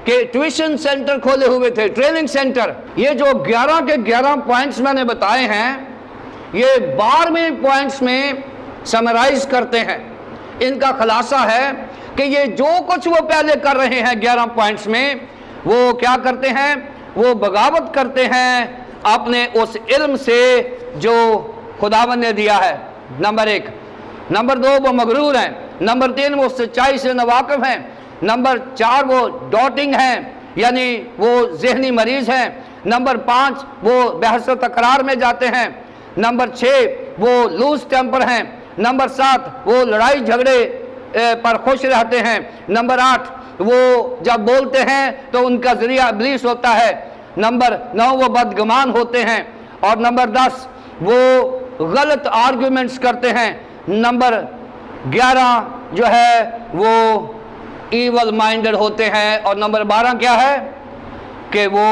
کہ ٹیوشن سینٹر کھولے ہوئے تھے، ٹریننگ سینٹر۔ یہ جو 11 کے 11 پوائنٹس میں نے بتائے ہیں، یہ 12ویں پوائنٹس میں سمرائز کرتے ہیں۔ ان کا خلاصہ ہے کہ یہ جو کچھ وہ پہلے کر رہے ہیں 11 پوائنٹس میں، وہ کیا کرتے ہیں، وہ بغاوت کرتے ہیں اپنے اس علم سے جو خداوند نے دیا ہے، نمبر 1۔ نمبر 2، وہ مغرور ہیں۔ نمبر 3، وہ سچائی سے ناواقف ہیں۔ نمبر 4، وہ ڈاؤٹنگ ہیں، یعنی وہ ذہنی مریض ہیں۔ نمبر 5، وہ بحث و تکرار میں جاتے ہیں۔ نمبر 6، وہ لوز ٹیمپر ہیں۔ نمبر 7، وہ لڑائی جھگڑے پر خوش رہتے ہیں۔ نمبر 8، وہ جب بولتے ہیں تو ان کا ذریعہ ابلیس ہوتا ہے۔ نمبر 9، وہ بدگمان ہوتے ہیں۔ اور نمبر 10، وہ غلط آرگومنٹس کرتے ہیں۔ نمبر 11 جو ہے وہ ایول مائنڈڈ ہوتے ہیں۔ اور نمبر 12 کیا ہے کہ وہ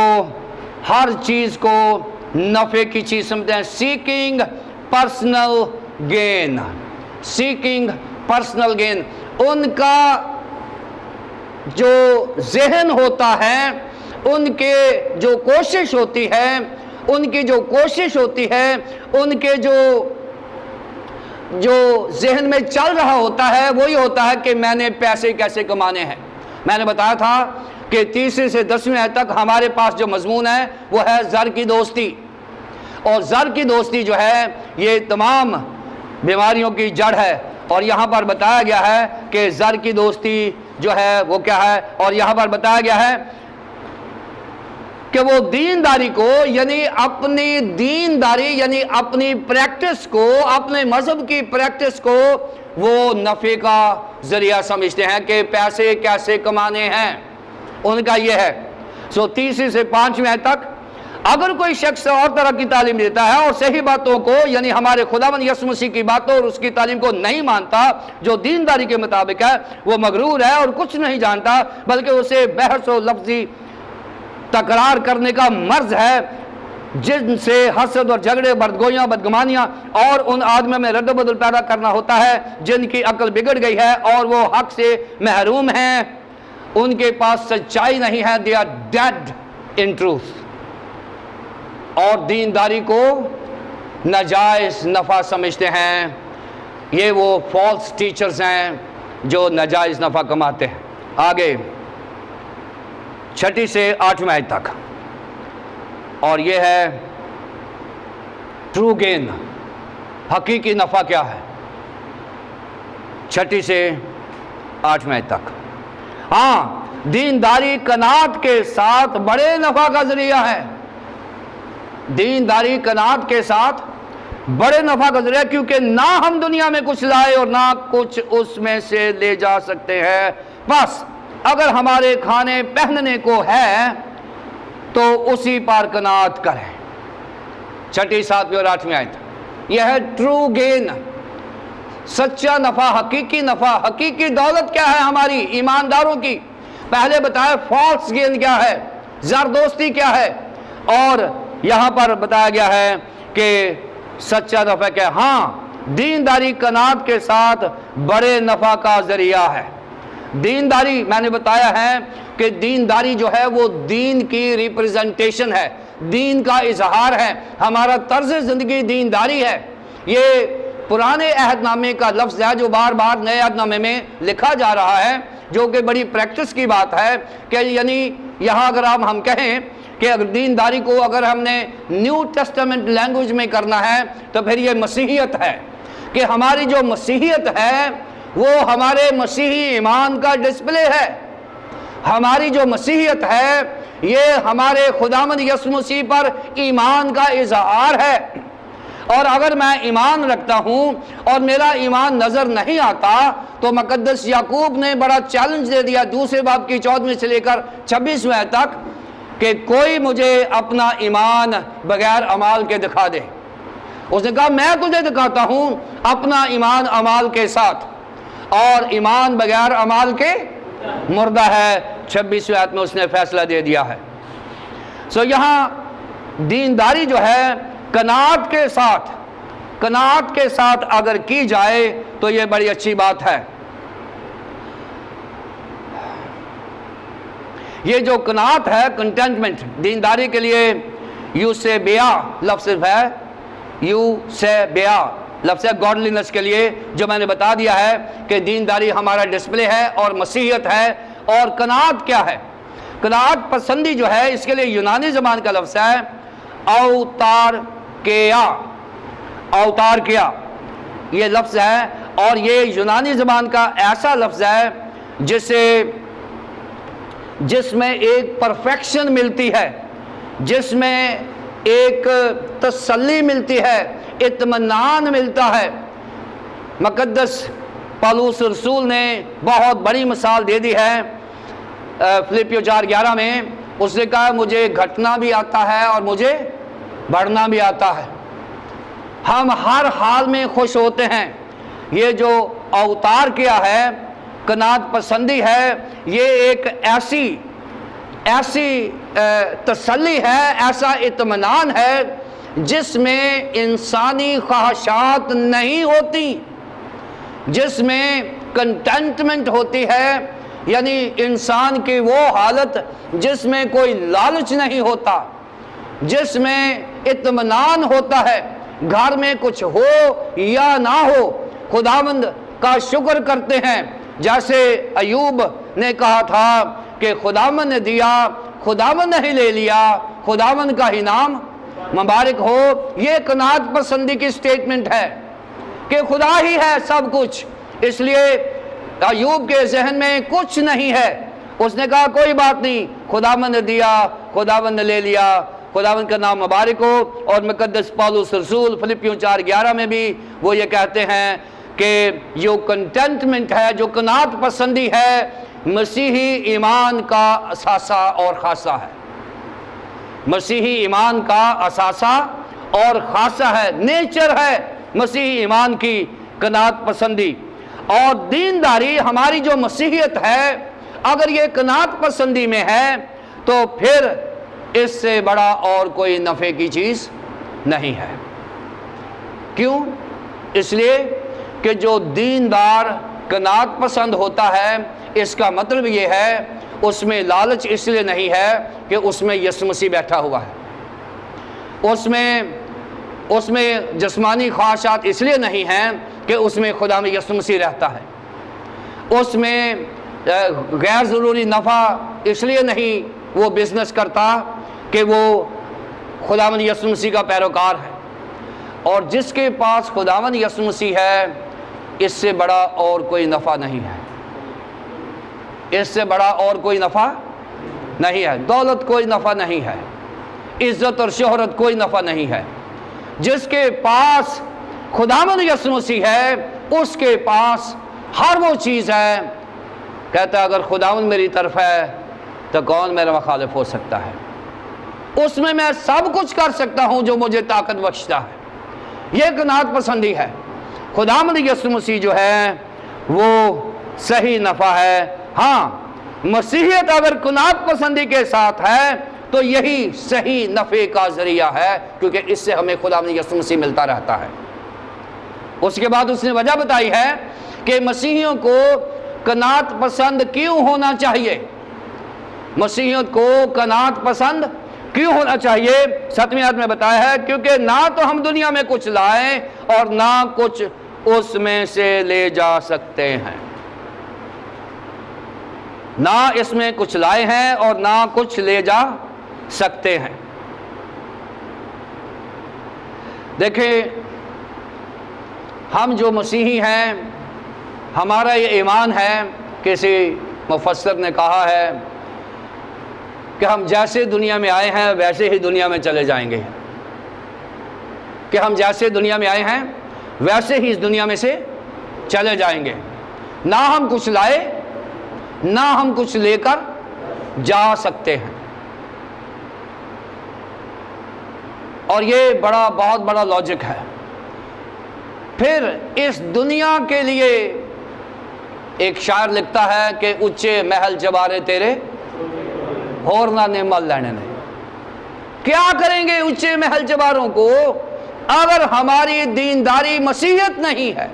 ہر چیز کو نفع کی چیز سمجھتے ہیں، seeking personal gain, seeking personal gain. ان کا جو ذہن ہوتا ہے، ان کے جو کوشش ہوتی ہے، ان کی جو کوشش ہوتی ہے، ان کے جو ذہن میں چل رہا ہوتا ہے، وہی ہوتا ہے کہ میں نے پیسے کیسے کمانے ہیں۔ میں نے بتایا تھا کہ 3 سے 10ویں آیت تک ہمارے پاس جو مضمون ہے وہ ہے زر کی دوستی، اور زر کی دوستی جو ہے یہ تمام بیماریوں کی جڑ ہے۔ اور یہاں پر بتایا گیا ہے کہ زر کی دوستی جو ہے وہ کیا ہے، اور یہاں پر بتایا گیا ہے کہ وہ دینداری کو، یعنی اپنی دینداری یعنی اپنی پریکٹس کو، اپنے مذہب کی پریکٹس کو وہ نفع کا ذریعہ سمجھتے ہیں کہ پیسے کیسے کمانے ہیں، ان کا یہ ہے۔ 3 سے 5ویں تک اگر کوئی شخص اور طرح کی تعلیم دیتا ہے اور صحیح باتوں کو، یعنی ہمارے خداوند یسوع مسیح کی باتوں اور اس کی تعلیم کو نہیں مانتا جو دینداری کے مطابق ہے، وہ مغرور ہے اور کچھ نہیں جانتا، بلکہ اسے بحث و لفظی تکرار کرنے کا مرض ہے، جن سے حسد اور جھگڑے، بدگوئیاں، بدگمانیاں اور ان آدمیوں میں رد و بدل پیدا کرنا ہوتا ہے جن کی عقل بگڑ گئی ہے اور وہ حق سے محروم ہیں، ان کے پاس سچائی نہیں ہے، they are dead in truth۔ اور دینداری کو ناجائز نفع سمجھتے ہیں۔ یہ وہ فالس ٹیچرز ہیں جو ناجائز نفع کماتے ہیں۔ آگے 6 سے 8 تک، اور یہ ہے ٹرو گین، حقیقی نفع کیا ہے، 6 سے 8 تک۔ ہاں، دینداری قناعت کے ساتھ بڑے نفع کا ذریعہ ہے، دینداری قناعت کے ساتھ بڑے نفع کا ذریعہ، کیونکہ نہ ہم دنیا میں کچھ لائے اور نہ کچھ اس میں سے لے جا سکتے ہیں، بس اگر ہمارے کھانے پہننے کو ہے تو اسی پر قناعت کریں۔ 6، 7 اور 8 آیت، یہ ہے ٹرو گین، سچا نفع، حقیقی نفع۔ حقیقی دولت کیا ہے ہماری ایمانداروں کی؟ پہلے بتایا فالس گین کیا ہے، زردوستی کیا ہے، اور یہاں پر بتایا گیا ہے کہ سچا نفع کیا ہے۔ ہاں، دینداری قناعت کے ساتھ بڑے نفع کا ذریعہ ہے۔ دینداری میں نے بتایا ہے کہ دینداری جو ہے وہ دین کی ریپریزنٹیشن ہے، دین کا اظہار ہے، ہمارا طرز زندگی دینداری ہے۔ یہ پرانے عہد نامے کا لفظ ہے جو بار بار نئے عہد نامے میں لکھا جا رہا ہے، جو کہ بڑی پریکٹس کی بات ہے کہ یعنی یہاں اگر ہم کہیں کہ اگر دینداری کو اگر ہم نے نیو ٹیسٹمنٹ لینگویج میں کرنا ہے تو پھر یہ مسیحیت ہے، کہ ہماری جو مسیحیت ہے وہ ہمارے مسیحی ایمان کا ڈسپلے ہے۔ ہماری جو مسیحیت ہے یہ ہمارے خداوند یسوع مسیح پر ایمان کا اظہار ہے۔ اور اگر میں ایمان رکھتا ہوں اور میرا ایمان نظر نہیں آتا تو مقدس یعقوب نے بڑا چیلنج دے دیا دوسرے باب کی 14ویں سے لے کر 26ویں تک کہ کوئی مجھے اپنا ایمان بغیر اعمال کے دکھا دے۔ اس نے کہا میں تجھے دکھاتا ہوں اپنا ایمان اعمال کے ساتھ، اور ایمان بغیر اعمال کے مردہ ہے۔ 26ویں آیت میں اس نے فیصلہ دے دیا ہے۔ یہاں دینداری جو ہے قناعت کے ساتھ اگر کی جائے تو یہ بڑی اچھی بات ہے۔ یہ جو قناعت ہے، کنٹینٹمنٹ، دینداری کے لیے یوسیبیا لفظ ہے، یوسیبیا لفظ ہے گاڈلینس کے لیے، جو میں نے بتا دیا ہے کہ دینداری ہمارا ڈسپلے ہے اور مسیحیت ہے۔ اور قناعت کیا ہے؟ قناعت پسندی جو ہے اس کے لیے یونانی زبان کا لفظ ہے اوتار کیا یہ لفظ ہے، اور یہ یونانی زبان کا ایسا لفظ ہے جس میں ایک پرفیکشن ملتی ہے، جس میں ایک تسلی ملتی ہے، اطمینان ملتا ہے۔ مقدس پالوس رسول نے بہت بڑی مثال دے دی ہے فلیپیو 4:11 میں۔ اس نے کہا مجھے گھٹنا بھی آتا ہے اور مجھے بڑھنا بھی آتا ہے، ہم ہر حال میں خوش ہوتے ہیں۔ یہ جو اوتار کیا ہے، قناعت پسندی ہے، یہ ایک ایسی تسلی ہے، ایسا اطمینان ہے جس میں انسانی خواہشات نہیں ہوتی، جس میں کنٹینٹمنٹ ہوتی ہے، یعنی انسان کی وہ حالت جس میں کوئی لالچ نہیں ہوتا، جس میں اطمینان ہوتا ہے۔ گھر میں کچھ ہو یا نہ ہو خداوند کا شکر کرتے ہیں، جیسے ایوب نے کہا تھا کہ خداوند نے دیا، خداوند نے ہی لے لیا، خداوند کا ہی نام مبارک ہو۔ یہ قناعت پسندی کی سٹیٹمنٹ ہے کہ خدا ہی ہے سب کچھ، اس لیے ایوب کے ذہن میں کچھ نہیں ہے۔ اس نے کہا کوئی بات نہیں، خداوند نے دیا، خداوند نے لے لیا، خداوند کا نام مبارک ہو۔ اور مقدس پالوس رسول فلیپیوں 4:11 میں بھی وہ یہ کہتے ہیں کہ جو کنٹینٹمنٹ ہے، جو قناعت پسندی ہے، مسیحی ایمان کا اثاثہ اور خاصہ ہے۔ مسیحی ایمان کا اثاثہ اور خاصہ ہے، نیچر ہے مسیحی ایمان کی قناعت پسندی۔ اور دینداری ہماری جو مسیحیت ہے، اگر یہ قناعت پسندی میں ہے تو پھر اس سے بڑا اور کوئی نفع کی چیز نہیں ہے۔ کیوں؟ اس لیے کہ جو دیندار قناعت پسند ہوتا ہے، اس کا مطلب یہ ہے اس میں لالچ اس لیے نہیں ہے کہ اس میں یسوع مسیح بیٹھا ہوا ہے، اس میں جسمانی خواہشات اس لیے نہیں ہیں کہ اس میں خدا میں یسوع مسیح رہتا ہے، اس میں غیر ضروری نفع اس لیے نہیں وہ بزنس کرتا کہ وہ خداوند یسوع مسیح کا پیروکار ہے۔ اور جس کے پاس خداوند یسوع مسیح ہے، اس سے بڑا اور کوئی نفع نہیں ہے، اس سے بڑا اور کوئی نفع نہیں ہے۔ دولت کوئی نفع نہیں ہے، عزت اور شہرت کوئی نفع نہیں ہے۔ جس کے پاس خداوند یسوع مسیح ہے، اس کے پاس ہر وہ چیز ہے۔ کہتا ہے اگر خداوند میری طرف ہے تو کون میرا مخالف ہو سکتا ہے؟ اس میں میں سب کچھ کر سکتا ہوں جو مجھے طاقت بخشتا ہے۔ یہ قناعت پسندی ہے۔ خداوند یسوع مسیح جو ہے وہ صحیح نفع ہے۔ ہاں، مسیحیت اگر قناعت پسندی کے ساتھ ہے تو یہی صحیح نفع کا ذریعہ ہے، کیونکہ اس سے ہمیں خداوند یسوع مسیح ملتا رہتا ہے۔ اس کے بعد اس نے وجہ بتائی ہے کہ مسیحیوں کو قناعت پسند کیوں ہونا چاہیے۔ مسیحیت کو قناعت پسند کیوں ہونا چاہیے؟ 7ویں آیت میں بتایا ہے کیونکہ نہ تو ہم دنیا میں کچھ لائیں اور نہ کچھ اس میں سے لے جا سکتے ہیں. نہ اس میں کچھ لائے ہیں اور نہ کچھ لے جا سکتے ہیں. دیکھیں ہم جو مسیحی ہیں ہمارا یہ ایمان ہے، کسی مفسر نے کہا ہے کہ ہم جیسے دنیا میں آئے ہیں ویسے ہی دنیا میں چلے جائیں گے، کہ ہم جیسے دنیا میں آئے ہیں ویسے ہی اس دنیا میں سے چلے جائیں گے. نہ ہم کچھ لائے نہ ہم کچھ لے کر جا سکتے ہیں. اور یہ بہت بڑا لاجک ہے. پھر اس دنیا کے لیے ایک شاعر لکھتا ہے کہ اچے محل جبارے تیرے اور نہ نعمت لینے نے. کیا کریں گے اچے محل جباروں کو اگر ہماری دینداری مسیحیت نہیں ہے،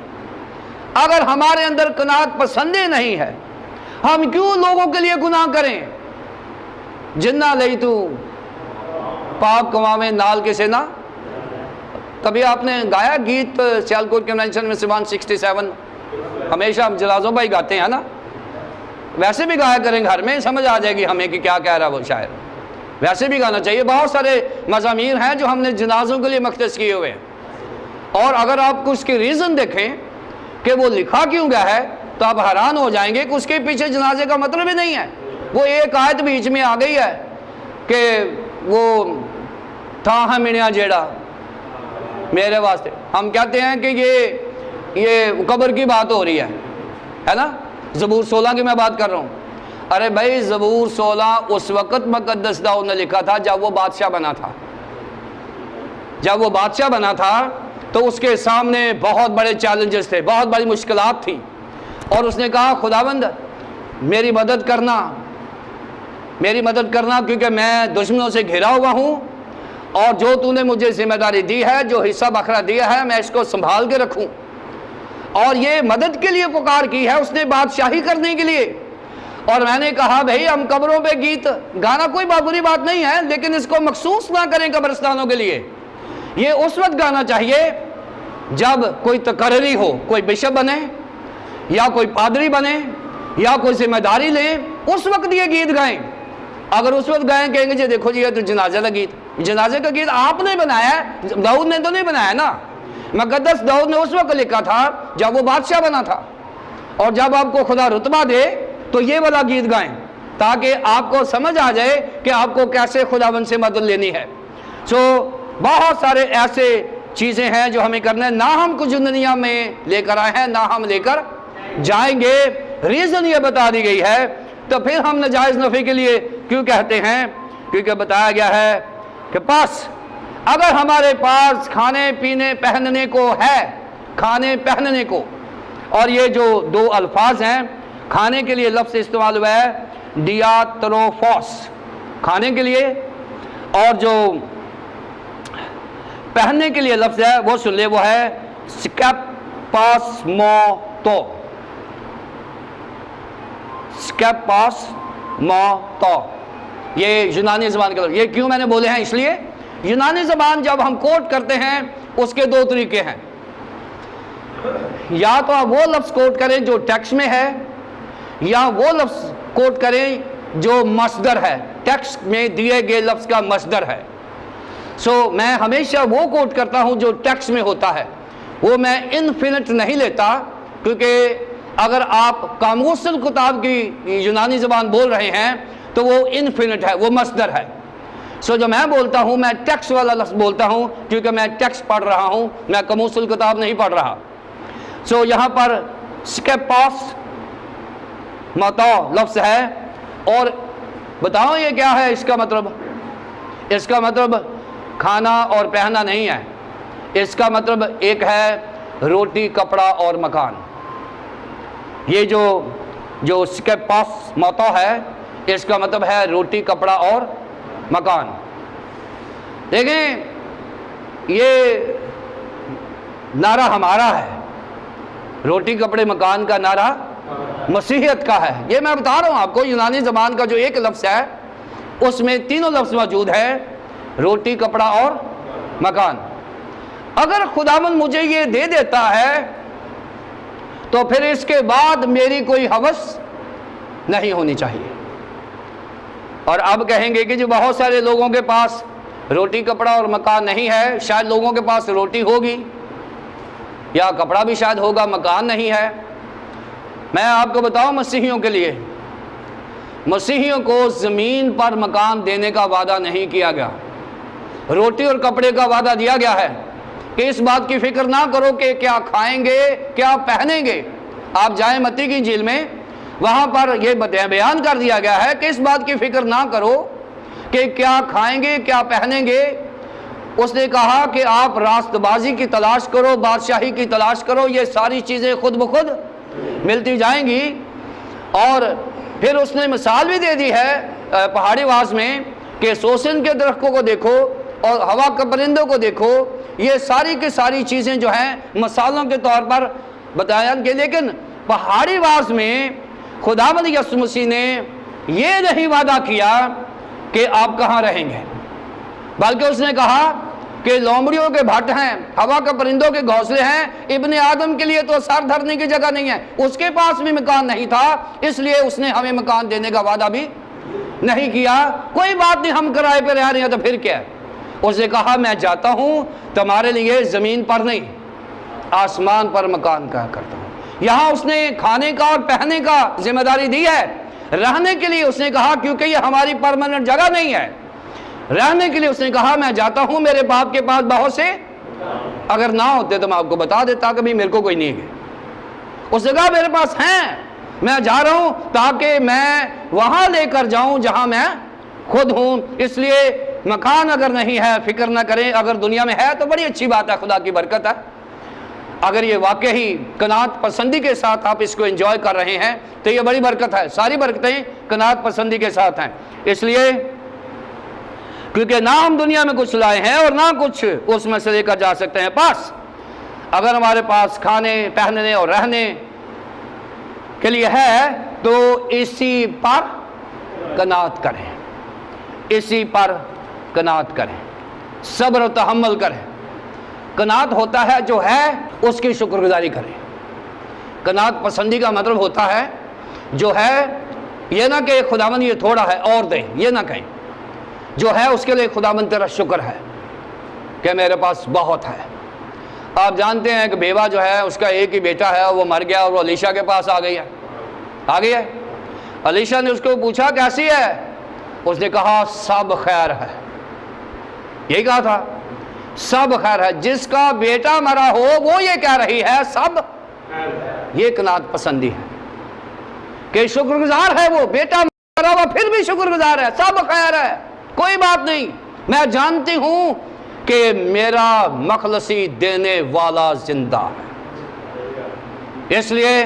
اگر ہمارے اندر قناعت پسندی نہیں ہے؟ ہم کیوں لوگوں کے لیے گناہ کریں؟ جنہ لئی تو پاک کماویں نال کسے نہ. کبھی آپ نے گایا گیت سیالکوٹ کنونشن میں 167؟ ہمیشہ ہم جنازوں پہ ہی گاتے ہیں نا، ویسے بھی گایا کریں گھر میں، سمجھ آ جائے گی ہمیں کہ کیا کہہ رہا وہ شاعر. ویسے بھی گانا چاہیے. بہت سارے مضامین ہیں جو ہم نے جنازوں کے لیے مختص کیے ہوئے ہیں، اور اگر آپ کو اس کی ریزن دیکھیں کہ وہ لکھا کیوں گیا ہے تو آپ حیران ہو جائیں گے کہ اس کے پیچھے جنازے کا مطلب ہی نہیں ہے. وہ ایک آیت بیچ میں آ گئی ہے کہ وہ تھا ہمڑیاں جیڑا میرے واسطے. ہم کہتے ہیں کہ یہ قبر کی بات ہو رہی ہے نا. زبور 16 کی میں بات کر رہا ہوں. ارے بھائی زبور 16 اس وقت مقدس داؤد نے لکھا تھا جب وہ بادشاہ بنا تھا. جب وہ بادشاہ بنا تھا تو اس کے سامنے بہت بڑے چیلنجز تھے، بہت بڑی مشکلات تھی، اور اس نے کہا خداوند میری مدد کرنا کیونکہ میں دشمنوں سے گھرا ہوا ہوں، اور جو تو نے مجھے ذمہ داری دی ہے، جو حصہ بکھرا دیا ہے، میں اس کو سنبھال کے رکھوں. اور یہ مدد کے لیے پکار کی ہے اس نے، بادشاہی کرنے کے لیے. اور میں نے کہا بھئی ہم قبروں پہ گیت گانا کوئی بری بات نہیں ہے، لیکن اس کو مخصوص نہ کریں قبرستانوں کے لیے. یہ اس وقت گانا چاہیے جب کوئی تقرری ہو، کوئی بشپ بنے یا کوئی پادری بنے یا کوئی ذمہ داری لے، اس وقت یہ گیت گائیں. اگر اس وقت گائیں کہیں گے جی دیکھو جی یہ تو جنازے کا گیت. جنازے کا گیت آپ نے بنایا ہے، داؤد نے تو نہیں بنایا نا. مقدس داؤد نے اس وقت لکھا تھا جب وہ بادشاہ بنا تھا. اور جب آپ کو خدا رتبہ دے تو یہ والا گیت گائیں تاکہ آپ کو سمجھ آ جائے کہ آپ کو کیسے خداوند سے مدد لینی ہے. بہت سارے ایسے چیزیں ہیں جو ہمیں کرنا ہے. نہ ہم کچھ دنیا میں لے کر آئے ہیں نہ ہم لے کر جائیں گے. ریزن یہ بتا دی گئی ہے. تو پھر ہم ناجائز نفع کے لیے کیوں کہتے ہیں؟ کیونکہ بتایا گیا ہے کہ اگر ہمارے پاس کھانے پینے پہننے کو ہے، کھانے پہننے کو، اور یہ جو دو الفاظ ہیں کھانے کے لیے لفظ استعمال ہوا ہے ڈیاتروفوس کھانے کے لیے، اور جو پہننے کے لیے لفظ ہے وہ سن لے، وہ ہے سکیپاسموتو. سکیپاسموتو یہ یونانی زبان کے لفظ. یہ کیوں میں نے بولے ہیں؟ اس لیے یونانی زبان جب ہم کوٹ کرتے ہیں اس کے دو طریقے ہیں. یا تو آپ وہ لفظ کوٹ کریں جو ٹیکسٹ میں ہے، یا وہ لفظ کوٹ کریں جو مصدر ہے، ٹیکسٹ میں دیے گئے لفظ کا مصدر ہے. میں ہمیشہ وہ کوٹ کرتا ہوں جو ٹیکسٹ میں ہوتا ہے. وہ میں انفینٹ نہیں لیتا، کیونکہ اگر آپ قاموس الکتاب کی یونانی زبان بول رہے ہیں تو وہ انفینٹ ہے، وہ مصدر ہے. جو میں بولتا ہوں میں ٹیکسٹ والا لفظ بولتا ہوں کیونکہ میں ٹیکسٹ پڑھ رہا ہوں، میں قاموس الکتاب نہیں پڑھ رہا. یہاں پر سکیپاس ماتو لفظ ہے، اور بتاؤ یہ کیا ہے؟ اس کا مطلب کھانا اور پہنا نہیں ہے. اس کا مطلب ایک ہے روٹی، کپڑا اور مکان. یہ جو سکیپاس ماتو ہے اس کا مطلب ہے روٹی، کپڑا اور مکان. دیکھیں یہ نعرہ ہمارا ہے، روٹی کپڑے مکان کا نعرہ مسیحیت کا ہے. یہ میں بتا رہا ہوں آپ کو، یونانی زبان کا جو ایک لفظ ہے اس میں تینوں لفظ موجود ہے، روٹی، کپڑا اور مکان۔ اگر خداوند مجھے یہ دے دیتا ہے تو پھر اس کے بعد میری کوئی ہوس نہیں ہونی چاہیے۔ اور اب کہیں گے کہ جو بہت سارے لوگوں کے پاس روٹی، کپڑا اور مکان نہیں ہے، شاید لوگوں کے پاس روٹی ہوگی یا کپڑا بھی شاید ہوگا، مکان نہیں ہے۔ میں آپ کو بتاؤں، مسیحیوں کے لیے، مسیحیوں کو زمین پر مکان دینے کا وعدہ نہیں کیا گیا، روٹی اور کپڑے کا وعدہ دیا گیا ہے کہ اس بات کی فکر نہ کرو کہ کیا کھائیں گے، کیا پہنیں گے۔ آپ جائیں متی کی انجیل میں، وہاں پر یہ بیان کر دیا گیا ہے کہ اس بات کی فکر نہ کرو کہ کیا کھائیں گے، کیا پہنیں گے۔ اس نے کہا کہ آپ راست بازی کی تلاش کرو، بادشاہی کی تلاش کرو، یہ ساری چیزیں خود بخود ملتی جائیں گی۔ اور پھر اس نے مثال بھی دے دی ہے پہاڑی واز میں کہ سوسن کے درختوں کو دیکھو اور ہوا کے پرندوں کو دیکھو، یہ ساری کی ساری چیزیں جو ہیں مثالوں کے طور پر بتایا گیا۔ لیکن پہاڑی واز میں خداوند یسوع مسیح نے یہ نہیں وعدہ کیا کہ آپ کہاں رہیں گے، بلکہ اس نے کہا کہ لومڑیوں کے بھٹ ہیں، ہوا کے پرندوں کے گھونسلے ہیں، ابن آدم کے لیے تو سر دھرنے کی جگہ نہیں ہے۔ اس کے پاس بھی مکان نہیں تھا، اس لیے اس نے ہمیں مکان دینے کا وعدہ بھی نہیں کیا۔ کوئی بات نہیں، ہم کرائے پہ رہ رہے ہیں تو پھر کیا ہے۔ اس نے کہا میں جاتا ہوں تمہارے لیے زمین پر نہیں، آسمان پر مکان کا کرتا ہوں۔ یہاں اس نے کھانے کا اور پہننے کا ذمہ داری دی ہے۔ رہنے کے لیے اس نے کہا کیونکہ یہ ہماری پرماننٹ جگہ نہیں ہے، رہنے کے لیے اس نے کہا میں جاتا ہوں، میرے باپ کے پاس بہت سے، اگر نہ ہوتے تو میں آپ کو بتا دیتا، کبھی میرے کو کوئی نہیں ہے۔ اس نے کہا میرے پاس ہیں، میں جا رہا ہوں تاکہ میں وہاں لے کر جاؤں جہاں میں خود ہوں۔ اس لیے مکان اگر نہیں ہے فکر نہ کریں، اگر دنیا میں ہے تو بڑی اچھی بات ہے، خدا کی برکت ہے۔ اگر یہ واقعی قناعت پسندی کے ساتھ آپ اس کو انجوائے کر رہے ہیں تو یہ بڑی برکت ہے، ساری برکتیں قناعت پسندی کے ساتھ ہیں۔ اس لیے کیونکہ نہ ہم دنیا میں کچھ لائے ہیں اور نہ کچھ اس میں سے لے کر جا سکتے ہیں پاس۔ اگر ہمارے پاس کھانے، پہننے اور رہنے کے لیے ہے تو اسی پر قناعت کریں، اسی پر قناعت کریں، صبر و تحمل کریں۔ قناعت ہوتا ہے جو ہے اس کی شکر گزاری کریں۔ قناعت پسندی کا مطلب ہوتا ہے جو ہے یہ نہ کہ خداوند یہ تھوڑا ہے اور دے، یہ نہ کہیں، جو ہے اس کے لیے خداوند تیرا شکر ہے کہ میرے پاس بہت ہے۔ آپ جانتے ہیں کہ بیوہ جو ہے اس کا ایک ہی بیٹا ہے، وہ مر گیا اور وہ علیشا کے پاس آ گئی ہے۔ علیشا نے اس کو پوچھا کیسی ہے؟ اس نے کہا سب خیر ہے، یہی کہا تھا، سب خیر ہے۔ جس کا بیٹا مرا ہو وہ یہ کہہ رہی ہے سب، یہ قناعت پسندی ہے کہ شکر گزار ہے، وہ بیٹا مرا ہوا پھر بھی شکر گزار ہے، سب خیر ہے، کوئی بات نہیں، میں جانتی ہوں کہ میرا مخلصی دینے والا زندہ ہے۔ اس لیے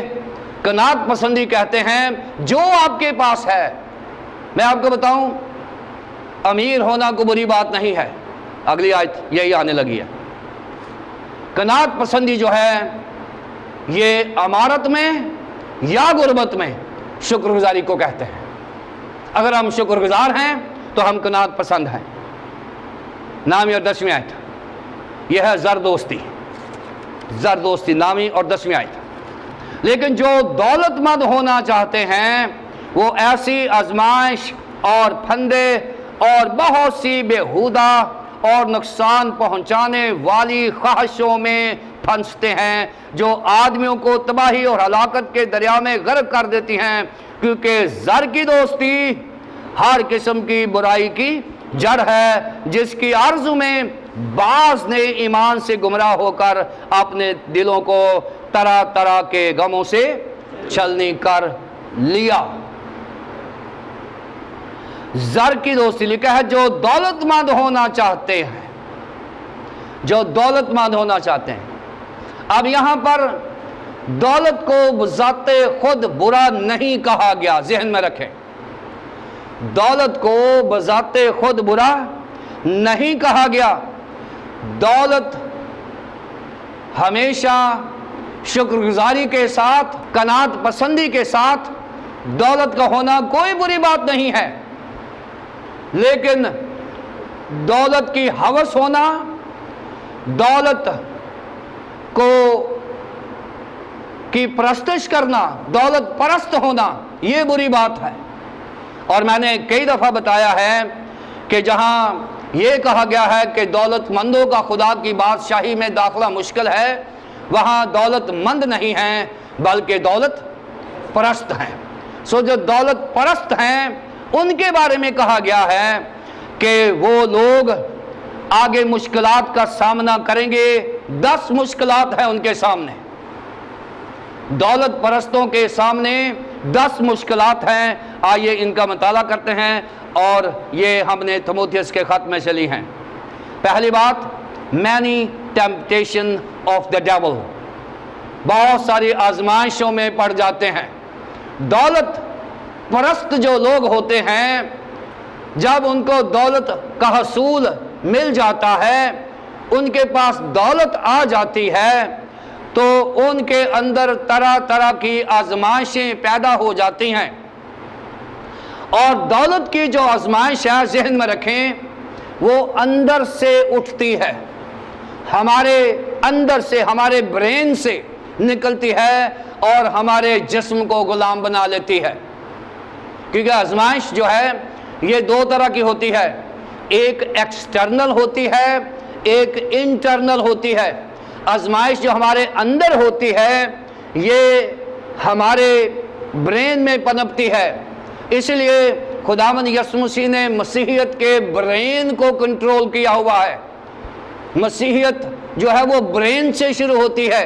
قناعت پسندی کہتے ہیں جو آپ کے پاس ہے۔ میں آپ کو بتاؤں امیر ہونا کوئی بری بات نہیں ہے، اگلی آیت یہی آنے لگی ہے۔ قناعت پسندی جو ہے یہ امارت میں یا غربت میں شکر گزاری کو کہتے ہیں۔ اگر ہم شکر گزار ہیں تو ہم قناعت پسند ہیں۔ نامی اور 10ویں آیت یہ ہے زردوستی، نامی اور 10ویں آیت۔ لیکن جو دولت مند ہونا چاہتے ہیں وہ ایسی آزمائش اور پھندے اور بہت سی بےہودہ اور نقصان پہنچانے والی خواہشوں میں پھنستے ہیں جو آدمیوں کو تباہی اور ہلاکت کے دریا میں غرق کر دیتی ہیں، کیونکہ زر کی دوستی ہر قسم کی برائی کی جڑ ہے، جس کی آرزو میں بعض نے ایمان سے گمراہ ہو کر اپنے دلوں کو طرح طرح کے غموں سے چھلنی کر لیا۔ زر کی دوستی لکھا ہے جو دولت مند ہونا چاہتے ہیں، جو دولت مند ہونا چاہتے ہیں۔ اب یہاں پر دولت کو بذات خود برا نہیں کہا گیا، ذہن میں رکھیں، دولت کو بذات خود برا نہیں کہا گیا۔ دولت ہمیشہ شکر گزاری کے ساتھ، قناعت پسندی کے ساتھ دولت کا ہونا کوئی بری بات نہیں ہے۔ لیکن دولت کی ہوس ہونا، دولت کی پرستش کرنا، دولت پرست ہونا، یہ بری بات ہے۔ اور میں نے کئی دفعہ بتایا ہے کہ جہاں یہ کہا گیا ہے کہ دولت مندوں کا خدا کی بادشاہی میں داخلہ مشکل ہے، وہاں دولت مند نہیں ہیں بلکہ دولت پرست ہیں۔ جو دولت پرست ہیں ان کے بارے میں کہا گیا ہے کہ وہ لوگ آگے مشکلات کا سامنا کریں گے۔ 10 مشکلات ہیں ان کے سامنے، دولت پرستوں کے سامنے 10 مشکلات ہیں۔ آئیے ان کا مطالعہ کرتے ہیں، اور یہ ہم نے تیموتھیوس کے خط میں سے لی ہیں۔ پہلی بات، many temptation of the devil، بہت ساری آزمائشوں میں پڑ جاتے ہیں۔ دولت پرست جو لوگ ہوتے ہیں، جب ان کو دولت کا حصول مل جاتا ہے، ان کے پاس دولت آ جاتی ہے، تو ان کے اندر طرح طرح کی آزمائشیں پیدا ہو جاتی ہیں۔ اور دولت کی جو آزمائش ہے، ذہن میں رکھیں، وہ اندر سے اٹھتی ہے، ہمارے اندر سے، ہمارے برین سے نکلتی ہے اور ہمارے جسم کو غلام بنا لیتی ہے۔ کیونکہ آزمائش جو ہے یہ 2 طرح کی ہوتی ہے، ایک ایکسٹرنل ہوتی ہے، ایک انٹرنل ہوتی ہے۔ آزمائش جو ہمارے اندر ہوتی ہے یہ ہمارے برین میں پنپتی ہے۔ اس لیے خداوند یسوع مسیح نے مسیحیت کے برین کو کنٹرول کیا ہوا ہے۔ مسیحیت جو ہے وہ برین سے شروع ہوتی ہے،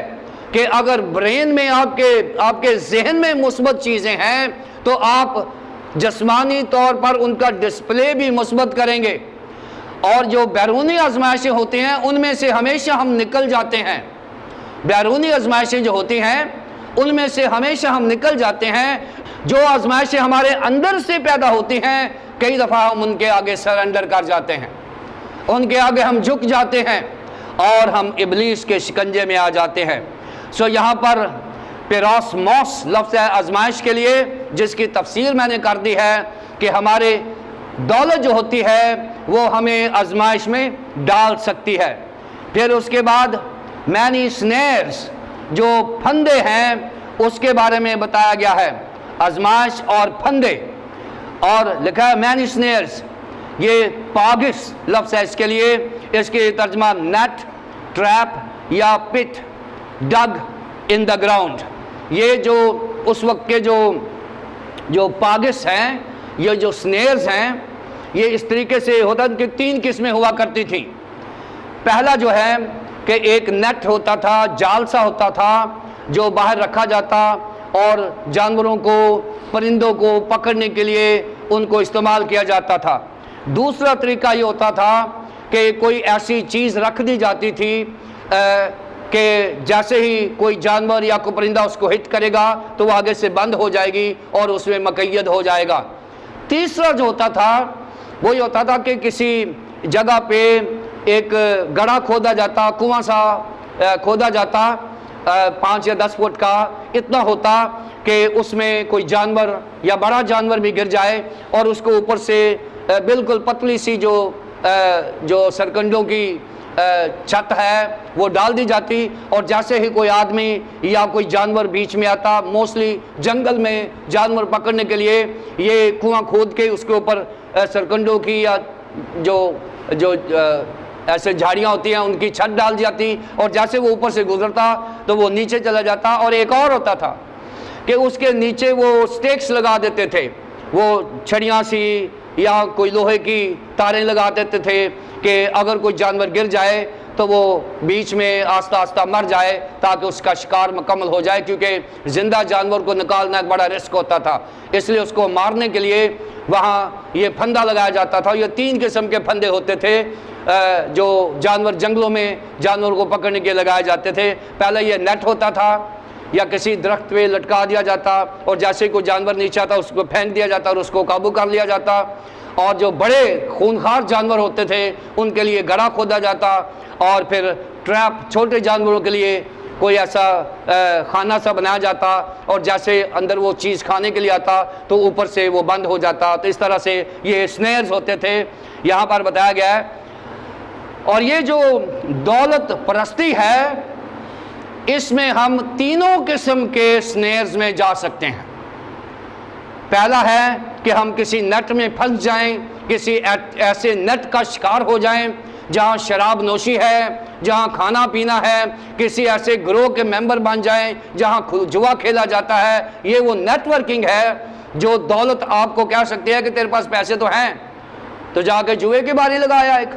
کہ اگر برین میں آپ کے ذہن میں مثبت چیزیں ہیں تو آپ جسمانی طور پر ان کا ڈسپلے بھی مثبت کریں گے، اور جو بیرونی آزمائشیں ہوتی ہیں ان میں سے ہمیشہ ہم نکل جاتے ہیں۔ بیرونی آزمائشیں جو ہوتی ہیں ان میں سے ہمیشہ ہم نکل جاتے ہیں۔ جو آزمائشیں ہمارے اندر سے پیدا ہوتی ہیں، کئی دفعہ ہم ان کے آگے سرنڈر کر جاتے ہیں، ان کے آگے ہم جھک جاتے ہیں اور ہم ابلیس کے شکنجے میں آ جاتے ہیں۔ یہاں پر پیراسموس لفظ ہے آزمائش کے لیے، جس کی تفسیر میں نے کر دی ہے کہ ہمارے دولت جو ہوتی ہے وہ ہمیں آزمائش میں ڈال سکتی ہے۔ پھر اس کے بعد مینی سنیرز، جو پھندے ہیں اس کے بارے میں بتایا گیا ہے، آزمائش اور پھندے، اور لکھا ہے مینی سنیرز، یہ پاگس لفظ ہے اس کے لیے، اس کے ترجمہ نیٹ، ٹریپ یا پٹ، ڈگ ان دا گراؤنڈ۔ یہ جو اس وقت کے جو پاگس ہیں، یہ جو سنیرز ہیں، یہ اس طریقے سے ہوتا کہ 3 قسمیں ہوا کرتی تھیں۔ پہلا جو ہے کہ ایک نیٹ ہوتا تھا، جال سا ہوتا تھا جو باہر رکھا جاتا اور جانوروں کو، پرندوں کو پکڑنے کے لیے ان کو استعمال کیا جاتا تھا۔ دوسرا طریقہ یہ ہوتا تھا کہ کوئی ایسی چیز رکھ دی جاتی تھی کہ جیسے ہی کوئی جانور یا کوئی پرندہ اس کو ہٹ کرے گا تو وہ آگے سے بند ہو جائے گی اور اس میں مقید ہو جائے گا۔ تیسرا جو ہوتا تھا وہ یہ ہوتا تھا کہ کسی جگہ پہ ایک گڑھا کھودا جاتا، کنواں سا کھودا جاتا، 5 یا 10 فٹ کا اتنا ہوتا کہ اس میں کوئی جانور یا بڑا جانور بھی گر جائے اور اس کو اوپر سے بالکل پتلی سی جو سرکنڈوں کی چھت ہے وہ ڈال دی جاتی، اور جیسے ہی کوئی آدمی یا کوئی جانور بیچ میں آتا، موسٹلی جنگل میں جانور پکڑنے کے لیے یہ کنواں کھود کے اس کے اوپر سرکنڈوں کی یا جو ایسے جھاڑیاں ہوتی ہیں ان کی چھت ڈال جاتی، اور جیسے وہ اوپر سے گزرتا تو وہ نیچے چلا جاتا۔ اور ایک اور ہوتا تھا کہ اس کے نیچے وہ سٹیکس لگا دیتے تھے، وہ چھڑیاں سی یا کوئی لوہے کی تاریں لگا دیتے تھے کہ اگر کوئی جانور گر جائے تو وہ بیچ میں آہستہ آہستہ مر جائے تاکہ اس کا شکار مکمل ہو جائے، کیونکہ زندہ جانور کو نکالنا ایک بڑا رسک ہوتا تھا، اس لیے اس کو مارنے کے لیے وہاں یہ پھندا لگایا جاتا تھا۔ یہ 3 قسم کے پھندے ہوتے تھے جو جانور جنگلوں میں جانور کو پکڑنے کے لگائے جاتے تھے۔ پہلے یہ نیٹ ہوتا تھا یا کسی درخت پہ لٹکا دیا جاتا، اور جیسے کوئی جانور نیچے آتا اس کو پھینک دیا جاتا اور اس کو قابو کر لیا جاتا۔ اور جو بڑے خونخوار جانور ہوتے تھے ان کے لیے گڑھا کھودا جاتا، اور پھر ٹریپ چھوٹے جانوروں کے لیے کوئی ایسا خانہ سا بنایا جاتا اور جیسے اندر وہ چیز کھانے کے لیے آتا تو اوپر سے وہ بند ہو جاتا، تو اس طرح سے یہ سنیرز ہوتے تھے، یہاں پر بتایا گیا ہے۔ اور یہ جو دولت پرستی ہے، اس میں ہم تینوں قسم کے سنیرز میں جا سکتے ہیں۔ پہلا ہے کہ ہم کسی نیٹ میں پھنس جائیں، کسی ایسے نیٹ کا شکار ہو جائیں جہاں شراب نوشی ہے، جہاں کھانا پینا ہے، کسی ایسے گروہ کے ممبر بن جائیں جہاں جوا کھیلا جاتا ہے۔ یہ وہ نیٹ ورکنگ ہے جو دولت آپ کو کہہ سکتی ہے کہ تیرے پاس پیسے تو ہیں تو جا کے جوئے کی باری لگایا ایک،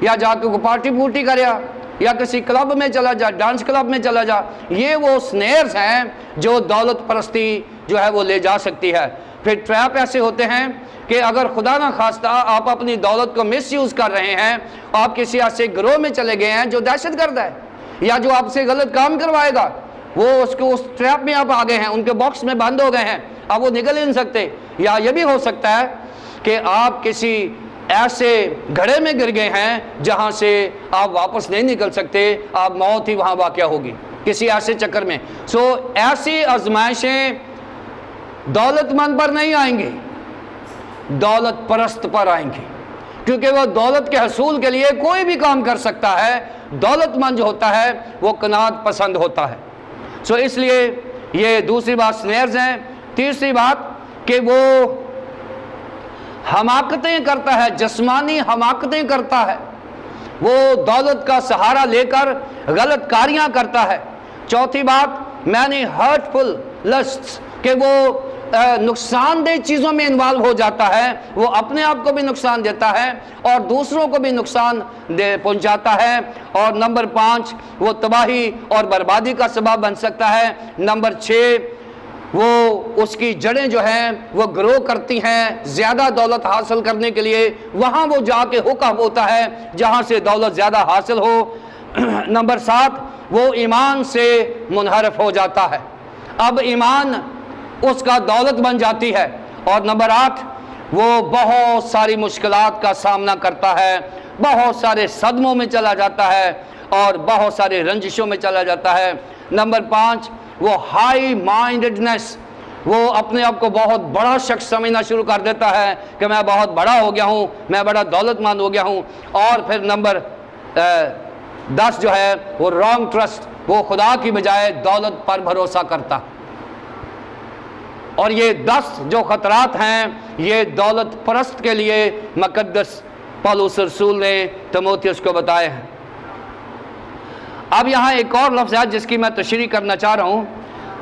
یا جا کے پارٹی پورٹی کریا، یا کسی کلب میں چلا جا، ڈانس کلب میں چلا جا۔ یہ وہ سنیرز ہیں جو دولت پرستی جو ہے وہ لے جا سکتی ہے۔ پھر ٹریپ ایسے ہوتے ہیں کہ اگر خدا نہ خواستہ آپ اپنی دولت کو مس یوز کر رہے ہیں، آپ کسی ایسے گروہ میں چلے گئے ہیں جو دہشت گرد ہے یا جو آپ سے غلط کام کروائے گا، وہ اس ٹریپ میں آپ آ گئے ہیں، ان کے باکس میں بند ہو گئے ہیں، اب وہ نکل ہی نہیں سکتے۔ یا یہ بھی ہو سکتا ہے کہ آپ کسی ایسے گھڑے میں گر گئے ہیں جہاں سے آپ واپس نہیں نکل سکتے، آپ موت ہی وہاں واقع ہوگی کسی ایسے چکر میں۔ ایسی آزمائشیں دولت مند پر نہیں آئیں گی، دولت پرست پر آئیں گی، کیونکہ وہ دولت کے حصول کے لیے کوئی بھی کام کر سکتا ہے۔ دولت مند جو ہوتا ہے وہ قناعت پسند ہوتا ہے۔ اس لیے یہ دوسری بات سنیرز ہیں۔ تیسری بات کہ وہ حماقتیں کرتا ہے، جسمانی حماقتیں کرتا ہے، وہ دولت کا سہارا لے کر غلط کاریاں کرتا ہے۔ چوتھی بات مینی ہرٹفل لسٹس، کہ وہ نقصان دہ چیزوں میں انوالو ہو جاتا ہے، وہ اپنے آپ کو بھی نقصان دیتا ہے اور دوسروں کو بھی نقصان پہنچاتا ہے۔ اور نمبر 5 وہ تباہی اور بربادی کا سبب بن سکتا ہے۔ نمبر 6 وہ اس کی جڑیں جو ہیں وہ گرو کرتی ہیں زیادہ دولت حاصل کرنے کے لیے، وہاں وہ جا کے حکم ہوتا ہے جہاں سے دولت زیادہ حاصل ہو۔ نمبر 7 وہ ایمان سے منحرف ہو جاتا ہے، اب ایمان اس کا دولت بن جاتی ہے۔ اور نمبر 8 وہ بہت ساری مشکلات کا سامنا کرتا ہے، بہت سارے صدموں میں چلا جاتا ہے اور بہت سارے رنجشوں میں چلا جاتا ہے۔ نمبر 5 وہ ہائی مائنڈڈنس، وہ اپنے آپ کو بہت بڑا شخص سمجھنا شروع کر دیتا ہے کہ میں بہت بڑا ہو گیا ہوں، میں بڑا دولت مند ہو گیا ہوں۔ اور پھر نمبر 10 جو ہے وہ رانگ ٹرسٹ، وہ خدا کی بجائے دولت پر بھروسہ کرتا۔ اور یہ 10 جو خطرات ہیں یہ دولت پرست کے لیے مقدس پولس رسول نے تیموتھیوس کو بتائے ہیں۔ اب یہاں ایک اور لفظ ہے جس کی میں تشریح کرنا چاہ رہا ہوں،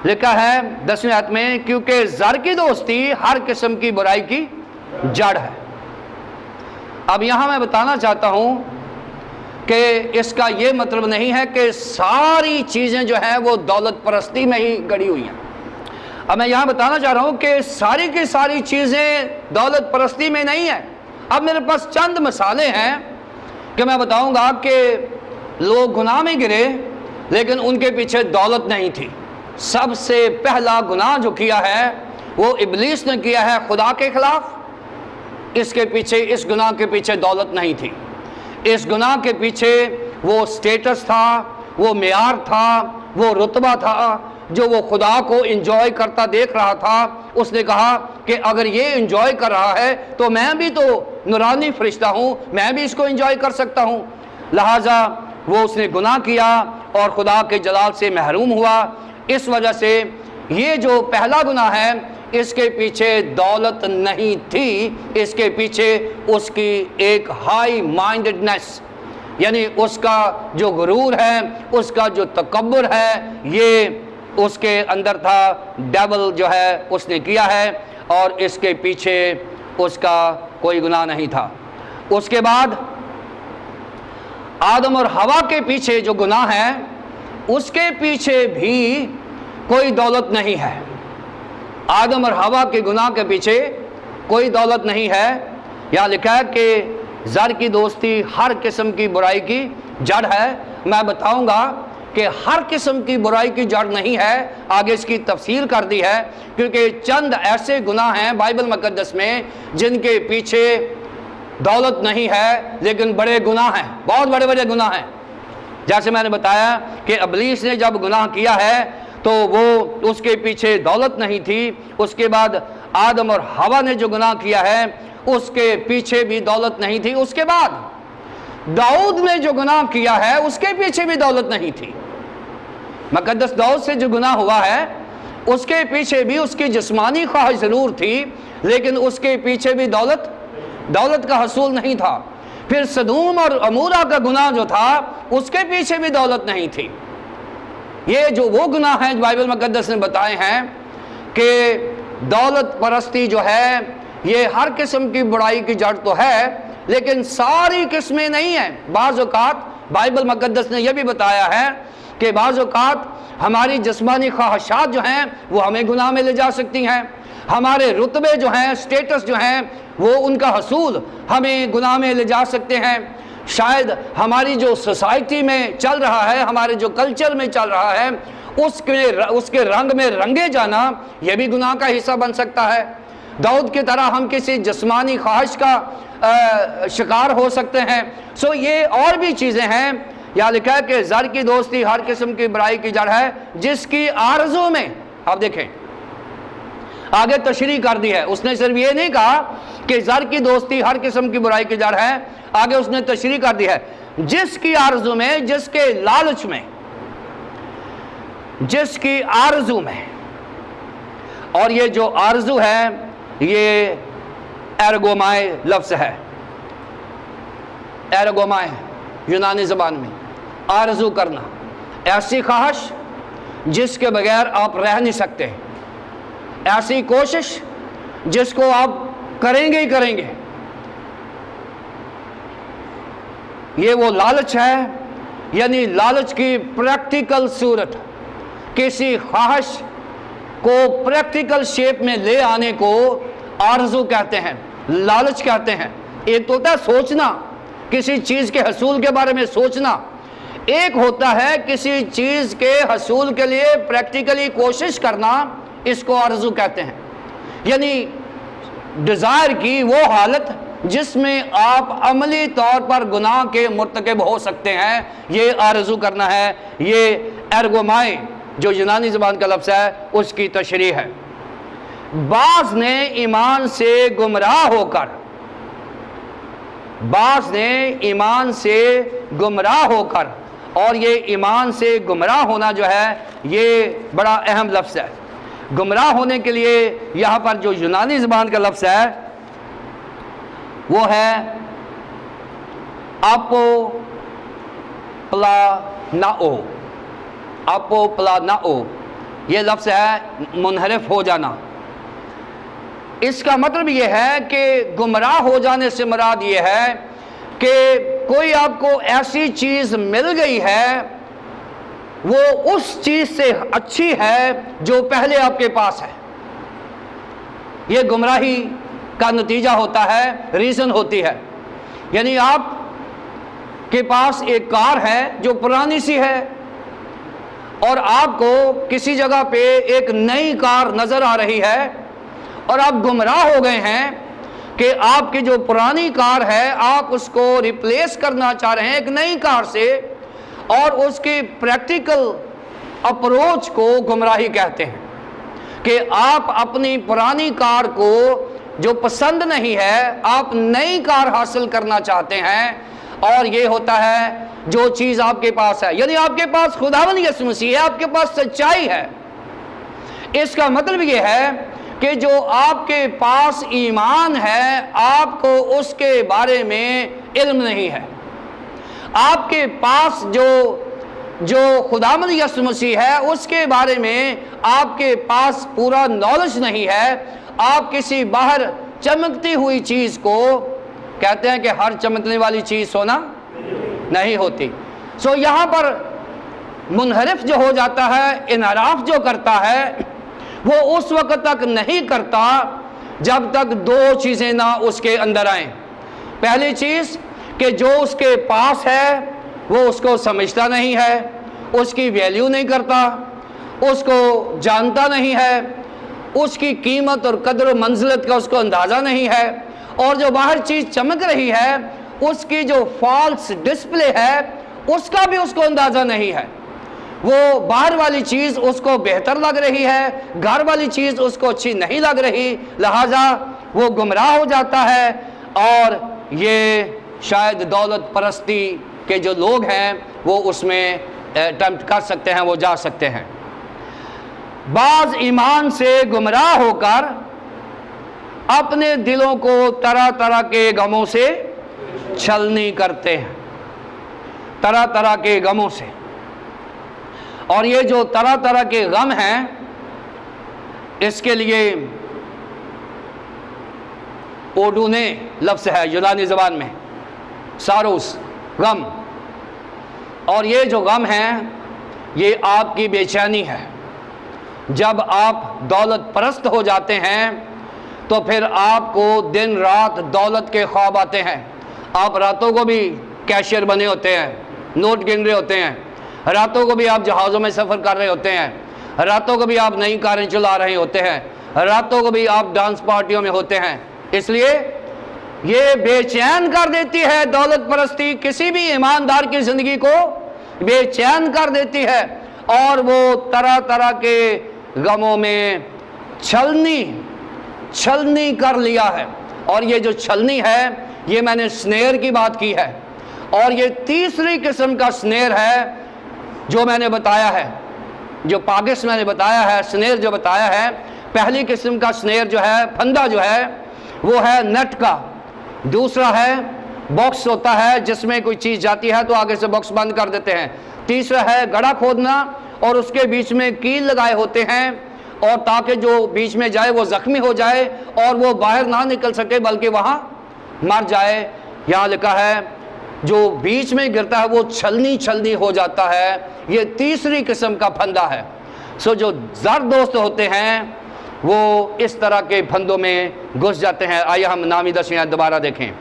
لکھا ہے 10ویں آیت میں، کیونکہ زر کی دوستی ہر قسم کی برائی کی جڑ ہے۔ اب یہاں میں بتانا چاہتا ہوں کہ اس کا یہ مطلب نہیں ہے کہ ساری چیزیں جو ہیں وہ دولت پرستی میں ہی گڑی ہوئی ہیں۔ اب میں یہاں بتانا چاہ رہا ہوں کہ ساری کی ساری چیزیں دولت پرستی میں نہیں ہیں۔ اب میرے پاس چند مثالیں ہیں کہ میں بتاؤں گا کہ لوگ گناہ میں گرے لیکن ان کے پیچھے دولت نہیں تھی۔ سب سے پہلا گناہ جو کیا ہے وہ ابلیس نے کیا ہے خدا کے خلاف۔ اس گناہ کے پیچھے دولت نہیں تھی، اس گناہ کے پیچھے وہ سٹیٹس تھا، وہ معیار تھا، وہ رتبہ تھا جو وہ خدا کو انجوائے کرتا دیکھ رہا تھا۔ اس نے کہا کہ اگر یہ انجوائے کر رہا ہے تو میں بھی تو نورانی فرشتہ ہوں، میں بھی اس کو انجوائے کر سکتا ہوں۔ لہٰذا اس نے گناہ کیا اور خدا کے جلال سے محروم ہوا۔ اس وجہ سے یہ جو پہلا گناہ ہے اس کے پیچھے دولت نہیں تھی، اس کے پیچھے اس کی ایک ہائی مائنڈڈنس، یعنی اس کا جو غرور ہے، اس کا جو تکبر ہے، یہ اس کے اندر تھا۔ ڈیول جو ہے اس نے کیا ہے اور اس کے پیچھے اس کا کوئی گناہ نہیں تھا۔ اس کے بعد آدم اور حوا کے پیچھے جو گناہ ہے اس کے پیچھے بھی کوئی دولت نہیں ہے۔ آدم اور حوا کے گناہ کے پیچھے کوئی دولت نہیں ہے۔ یہاں لکھا ہے کہ زر کی دوستی ہر قسم کی برائی کی جڑ ہے۔ میں بتاؤں گا کہ ہر قسم کی برائی کی جڑ نہیں ہے، آگے اس کی تفصیل کر دی ہے، کیونکہ چند ایسے گناہ ہیں بائبل مقدس میں جن کے پیچھے دولت نہیں ہے لیکن بڑے گناہ ہیں، بہت بڑے بڑے گناہ ہیں۔ جیسے میں نے بتایا کہ ابلیس نے جب گناہ کیا ہے تو وہ اس کے پیچھے دولت نہیں تھی، اس کے بعد آدم اور حوا نے جو گناہ کیا ہے اس کے پیچھے بھی دولت نہیں تھی، اس کے بعد داؤد نے جو گناہ کیا ہے اس کے پیچھے بھی دولت نہیں تھی۔ مقدس داؤد سے جو گناہ ہوا ہے اس کے پیچھے بھی اس کی جسمانی خواہش ضرور تھی، لیکن اس کے پیچھے بھی دولت کا حصول نہیں تھا۔ پھر سدوم اور عمورہ کا گناہ جو تھا اس کے پیچھے بھی دولت نہیں تھی۔ یہ جو وہ گناہ ہیں جو بائبل مقدس نے بتائے ہیں کہ دولت پرستی جو ہے یہ ہر قسم کی برائی کی جڑ تو ہے، لیکن ساری قسمیں نہیں ہیں۔ بعض اوقات بائبل مقدس نے یہ بھی بتایا ہے کہ بعض اوقات ہماری جسمانی خواہشات جو ہیں وہ ہمیں گناہ میں لے جا سکتی ہیں، ہمارے رتبے جو ہیں، سٹیٹس جو ہیں، وہ ان کا حصول ہمیں گناہ میں لے جا سکتے ہیں۔ شاید ہماری جو سوسائٹی میں چل رہا ہے، ہمارے جو کلچر میں چل رہا ہے، اس کے رنگ میں رنگے جانا یہ بھی گناہ کا حصہ بن سکتا ہے۔ داؤد کی طرح ہم کسی جسمانی خواہش کا شکار ہو سکتے ہیں۔ یہ اور بھی چیزیں ہیں۔ یا لکھا ہے کہ زر کی دوستی ہر قسم کی برائی کی جڑ ہے، جس کی آرزو میں، آپ دیکھیں آگے تشریح کر دی ہے، اس نے صرف یہ نہیں کہا کہ زر کی دوستی ہر قسم کی برائی کی جڑ ہے، آگے اس نے تشریح کر دی ہے جس کی آرزو میں، جس کے لالچ میں، جس کی آرزو میں۔ اور یہ جو آرزو ہے یہ ایرگومائے لفظ ہے، ایرگومائے یونانی زبان میں آرزو کرنا، ایسی خواہش جس کے بغیر آپ رہ نہیں سکتے، ایسی کوشش جس کو آپ کریں گے ہی کریں گے۔ یہ وہ لالچ ہے، یعنی لالچ کی پریکٹیکل صورت، کسی خواہش کو پریکٹیکل شیپ میں لے آنے کو آرزو کہتے ہیں، لالچ کہتے ہیں۔ ایک تو ہوتا ہے سوچنا، کسی چیز کے حصول کے بارے میں سوچنا، ایک ہوتا ہے کسی چیز کے حصول کے لیے پریکٹیکلی کوشش کرنا، اس کو آرزو کہتے ہیں۔ یعنی ڈیزائر کی وہ حالت جس میں آپ عملی طور پر گناہ کے مرتکب ہو سکتے ہیں، یہ آرزو کرنا ہے۔ یہ ایرگومائے جو یونانی زبان کا لفظ ہے اس کی تشریح ہے۔ بعض نے ایمان سے گمراہ ہو کر، بعض نے ایمان سے گمراہ ہو کر، اور یہ ایمان سے گمراہ ہونا جو ہے یہ بڑا اہم لفظ ہے۔ گمراہ ہونے کے لیے یہاں پر جو یونانی زبان کا لفظ ہے وہ ہے اپو پلاناؤ، اپو پلاناؤ، یہ لفظ ہے منحرف ہو جانا۔ اس کا مطلب یہ ہے کہ گمراہ ہو جانے سے مراد یہ ہے کہ کوئی آپ کو ایسی چیز مل گئی ہے، وہ اس چیز سے اچھی ہے جو پہلے آپ کے پاس ہے۔ یہ گمراہی کا نتیجہ ہوتا ہے، ریزن ہوتی ہے۔ یعنی آپ کے پاس ایک کار ہے جو پرانی سی ہے، اور آپ کو کسی جگہ پہ ایک نئی کار نظر آ رہی ہے، اور آپ گمراہ ہو گئے ہیں کہ آپ کی جو پرانی کار ہے آپ اس کو ریپلیس کرنا چاہ رہے ہیں ایک نئی کار سے، اور اس کی پریکٹیکل اپروچ کو گمراہی کہتے ہیں کہ آپ اپنی پرانی کار کو جو پسند نہیں ہے آپ نئی کار حاصل کرنا چاہتے ہیں، اور یہ ہوتا ہے جو چیز آپ کے پاس ہے، یعنی آپ کے پاس خداوند یسوع مسیح ہے، آپ کے پاس سچائی ہے۔ اس کا مطلب یہ ہے کہ جو آپ کے پاس ایمان ہے آپ کو اس کے بارے میں علم نہیں ہے، آپ کے پاس جو خداوند یسوع مسیح ہے اس کے بارے میں آپ کے پاس پورا نالج نہیں ہے۔ آپ کسی باہر چمکتی ہوئی چیز کو، کہتے ہیں کہ ہر چمکنے والی چیز سونا نہیں ہوتی، یہاں پر منحرف جو ہو جاتا ہے، انحراف جو کرتا ہے، وہ اس وقت تک نہیں کرتا جب تک دو چیزیں نہ اس کے اندر آئیں۔ پہلی چیز کہ جو اس کے پاس ہے وہ اس کو سمجھتا نہیں ہے، اس کی ویلیو نہیں کرتا، اس کو جانتا نہیں ہے، اس کی قیمت اور قدر و منزلت کا اس کو اندازہ نہیں ہے، اور جو باہر چیز چمک رہی ہے اس کی جو فالس ڈسپلے ہے اس کا بھی اس کو اندازہ نہیں ہے. وہ باہر والی چیز اس کو بہتر لگ رہی ہے, گھر والی چیز اس کو اچھی نہیں لگ رہی, لہٰذا وہ گمراہ ہو جاتا ہے. اور یہ شاید دولت پرستی کے جو لوگ ہیں وہ اس میں اٹیمپٹ کر سکتے ہیں, وہ جا سکتے ہیں. بعض ایمان سے گمراہ ہو کر اپنے دلوں کو طرح طرح کے غموں سے چھلنی کرتے ہیں, طرح طرح کے غموں سے. اور یہ جو طرح طرح کے غم ہیں, اس کے لیے اوڈونے لفظ ہے یونانی زبان میں, ساروس, غم. اور یہ جو غم ہیں یہ آپ کی بے چینی ہے. جب آپ دولت پرست ہو جاتے ہیں تو پھر آپ کو دن رات دولت کے خواب آتے ہیں. آپ راتوں کو بھی کیشیئر بنے ہوتے ہیں, نوٹ گن رہے ہوتے ہیں, راتوں کو بھی آپ جہازوں میں سفر کر رہے ہوتے ہیں, راتوں کو بھی آپ نئی کاریں چلا رہے ہوتے ہیں, راتوں کو بھی آپ ڈانس پارٹیوں میں ہوتے ہیں. اس لیے یہ بے چین کر دیتی ہے دولت پرستی, کسی بھی ایماندار کی زندگی کو بے چین کر دیتی ہے, اور وہ طرح طرح کے غموں میں چھلنی کر لیا ہے. اور یہ جو چھلنی ہے یہ میں نے سنیر کی بات کی ہے, اور یہ تیسری قسم کا سنیر ہے جو میں نے بتایا ہے, جو پاگس میں نے بتایا ہے, سنیر جو بتایا ہے. پہلی قسم کا سنیر جو ہے, پھندا جو ہے, وہ ہے نیٹ کا. دوسرا ہے باکس ہوتا ہے جس میں کوئی چیز جاتی ہے تو آگے سے باکس بند کر دیتے ہیں. تیسرا ہے گڑھا کھودنا اور اس کے بیچ میں کیل لگائے ہوتے ہیں, اور تاکہ جو بیچ میں جائے وہ زخمی ہو جائے اور وہ باہر نہ نکل سکے بلکہ وہاں مر جائے. یہاں لکھا ہے جو بیچ میں گرتا ہے وہ چھلنی ہو جاتا ہے. یہ تیسری قسم کا پھندا ہے. جو زر دوست ہوتے ہیں وہ اس طرح کے پھندوں میں گھس جاتے ہیں. آئیے ہم نامی 10 دوبارہ دیکھیں.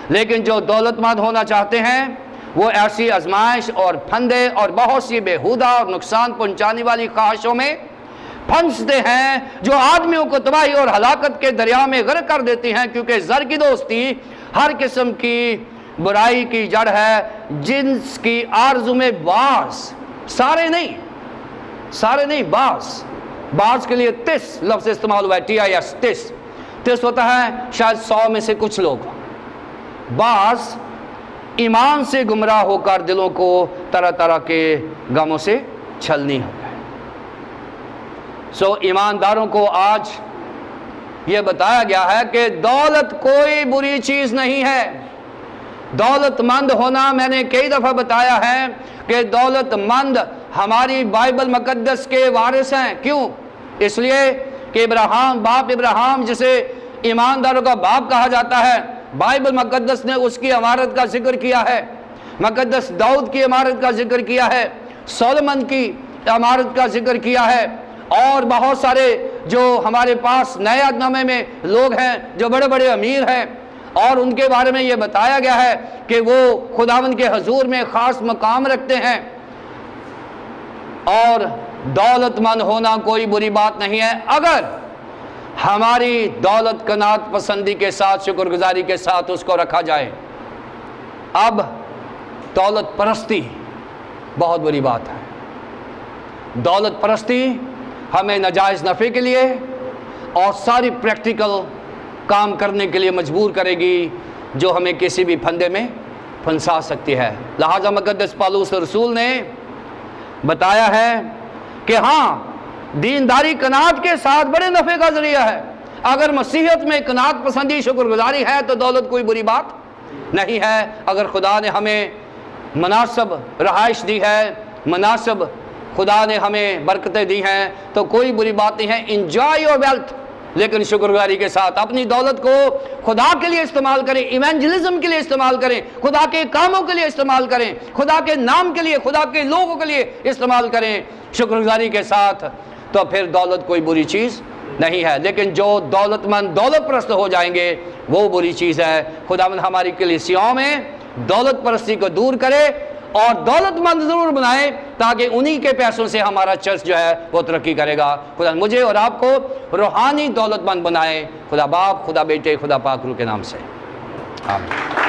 لیکن جو دولت مند ہونا چاہتے ہیں وہ ایسی آزمائش اور پھندے اور بہت سی بےہودہ اور نقصان پہنچانے والی خواہشوں میں پھنستے ہیں جو آدمیوں کو تباہی اور ہلاکت کے دریا میں غرق کر دیتی ہیں, کیونکہ زر کی دوستی ہر قسم کی برائی کی جڑ ہے, جنس کی آرزو میں بعض, سارے نہیں, بعض کے لیے 30 لفظ استعمال ہوا ہے, TIS ہوتا ہے شاید 100 میں سے کچھ لوگ. بعض ایمان سے گمراہ ہو کر دلوں کو طرح طرح کے غموں سے چھلنی ہو گئے. ایمانداروں کو آج یہ بتایا گیا ہے کہ دولت کوئی بری چیز نہیں ہے. دولت مند ہونا, میں نے کئی دفعہ بتایا ہے کہ دولت مند ہماری بائبل مقدس کے وارث ہیں. کیوں؟ اس لیے کہ باپ ابراہیم جسے ایمانداروں کا باپ کہا جاتا ہے, بائبل مقدس نے اس کی عمارت کا ذکر کیا ہے. مقدس داؤد کی عمارت کا ذکر کیا ہے, سولمن کی عمارت کا ذکر کیا ہے, اور بہت سارے جو ہمارے پاس نئے عہد نامے میں لوگ ہیں جو بڑے بڑے امیر ہیں, اور ان کے بارے میں یہ بتایا گیا ہے کہ وہ خداوند کے حضور میں خاص مقام رکھتے ہیں. اور دولت مند ہونا کوئی بری بات نہیں ہے اگر ہماری دولت قناعت پسندی کے ساتھ, شکر گزاری کے ساتھ اس کو رکھا جائے. اب دولت پرستی بہت بری بات ہے. دولت پرستی ہمیں ناجائز نفع کے لیے اور ساری پریکٹیکل کام کرنے کے لیے مجبور کرے گی جو ہمیں کسی بھی پھندے میں پھنسا سکتی ہے. لہذا مقدس پالوس رسول نے بتایا ہے کہ ہاں, دینداری قناعت کے ساتھ بڑے نفع کا ذریعہ ہے. اگر مسیحیت میں قناعت پسندی, شکر گزاری ہے تو دولت کوئی بری بات نہیں ہے. اگر خدا نے ہمیں مناسب رہائش دی ہے, مناسب خدا نے ہمیں برکتیں دی ہیں تو کوئی بری بات نہیں ہے. انجوائے یور ویلتھ, لیکن شکر گزاری کے ساتھ اپنی دولت کو خدا کے لیے استعمال کریں, ایونجلزم کے لیے استعمال کریں, خدا کے کاموں کے لیے استعمال کریں, خدا کے نام کے لیے, خدا کے لوگوں کے لیے استعمال کریں شکر گزاری کے ساتھ. تو پھر دولت کوئی بری چیز نہیں ہے. لیکن جو دولت مند دولت پرست ہو جائیں گے وہ بری چیز ہے. خداوند ہماری کلیسیاؤں میں دولت پرستی کو دور کرے اور دولت مند ضرور بنائے تاکہ انہی کے پیسوں سے ہمارا چرچ جو ہے وہ ترقی کرے گا. خدا مجھے اور آپ کو روحانی دولت مند بنائے. خدا باپ, خدا بیٹے, خدا پاک روح کے نام سے آمین.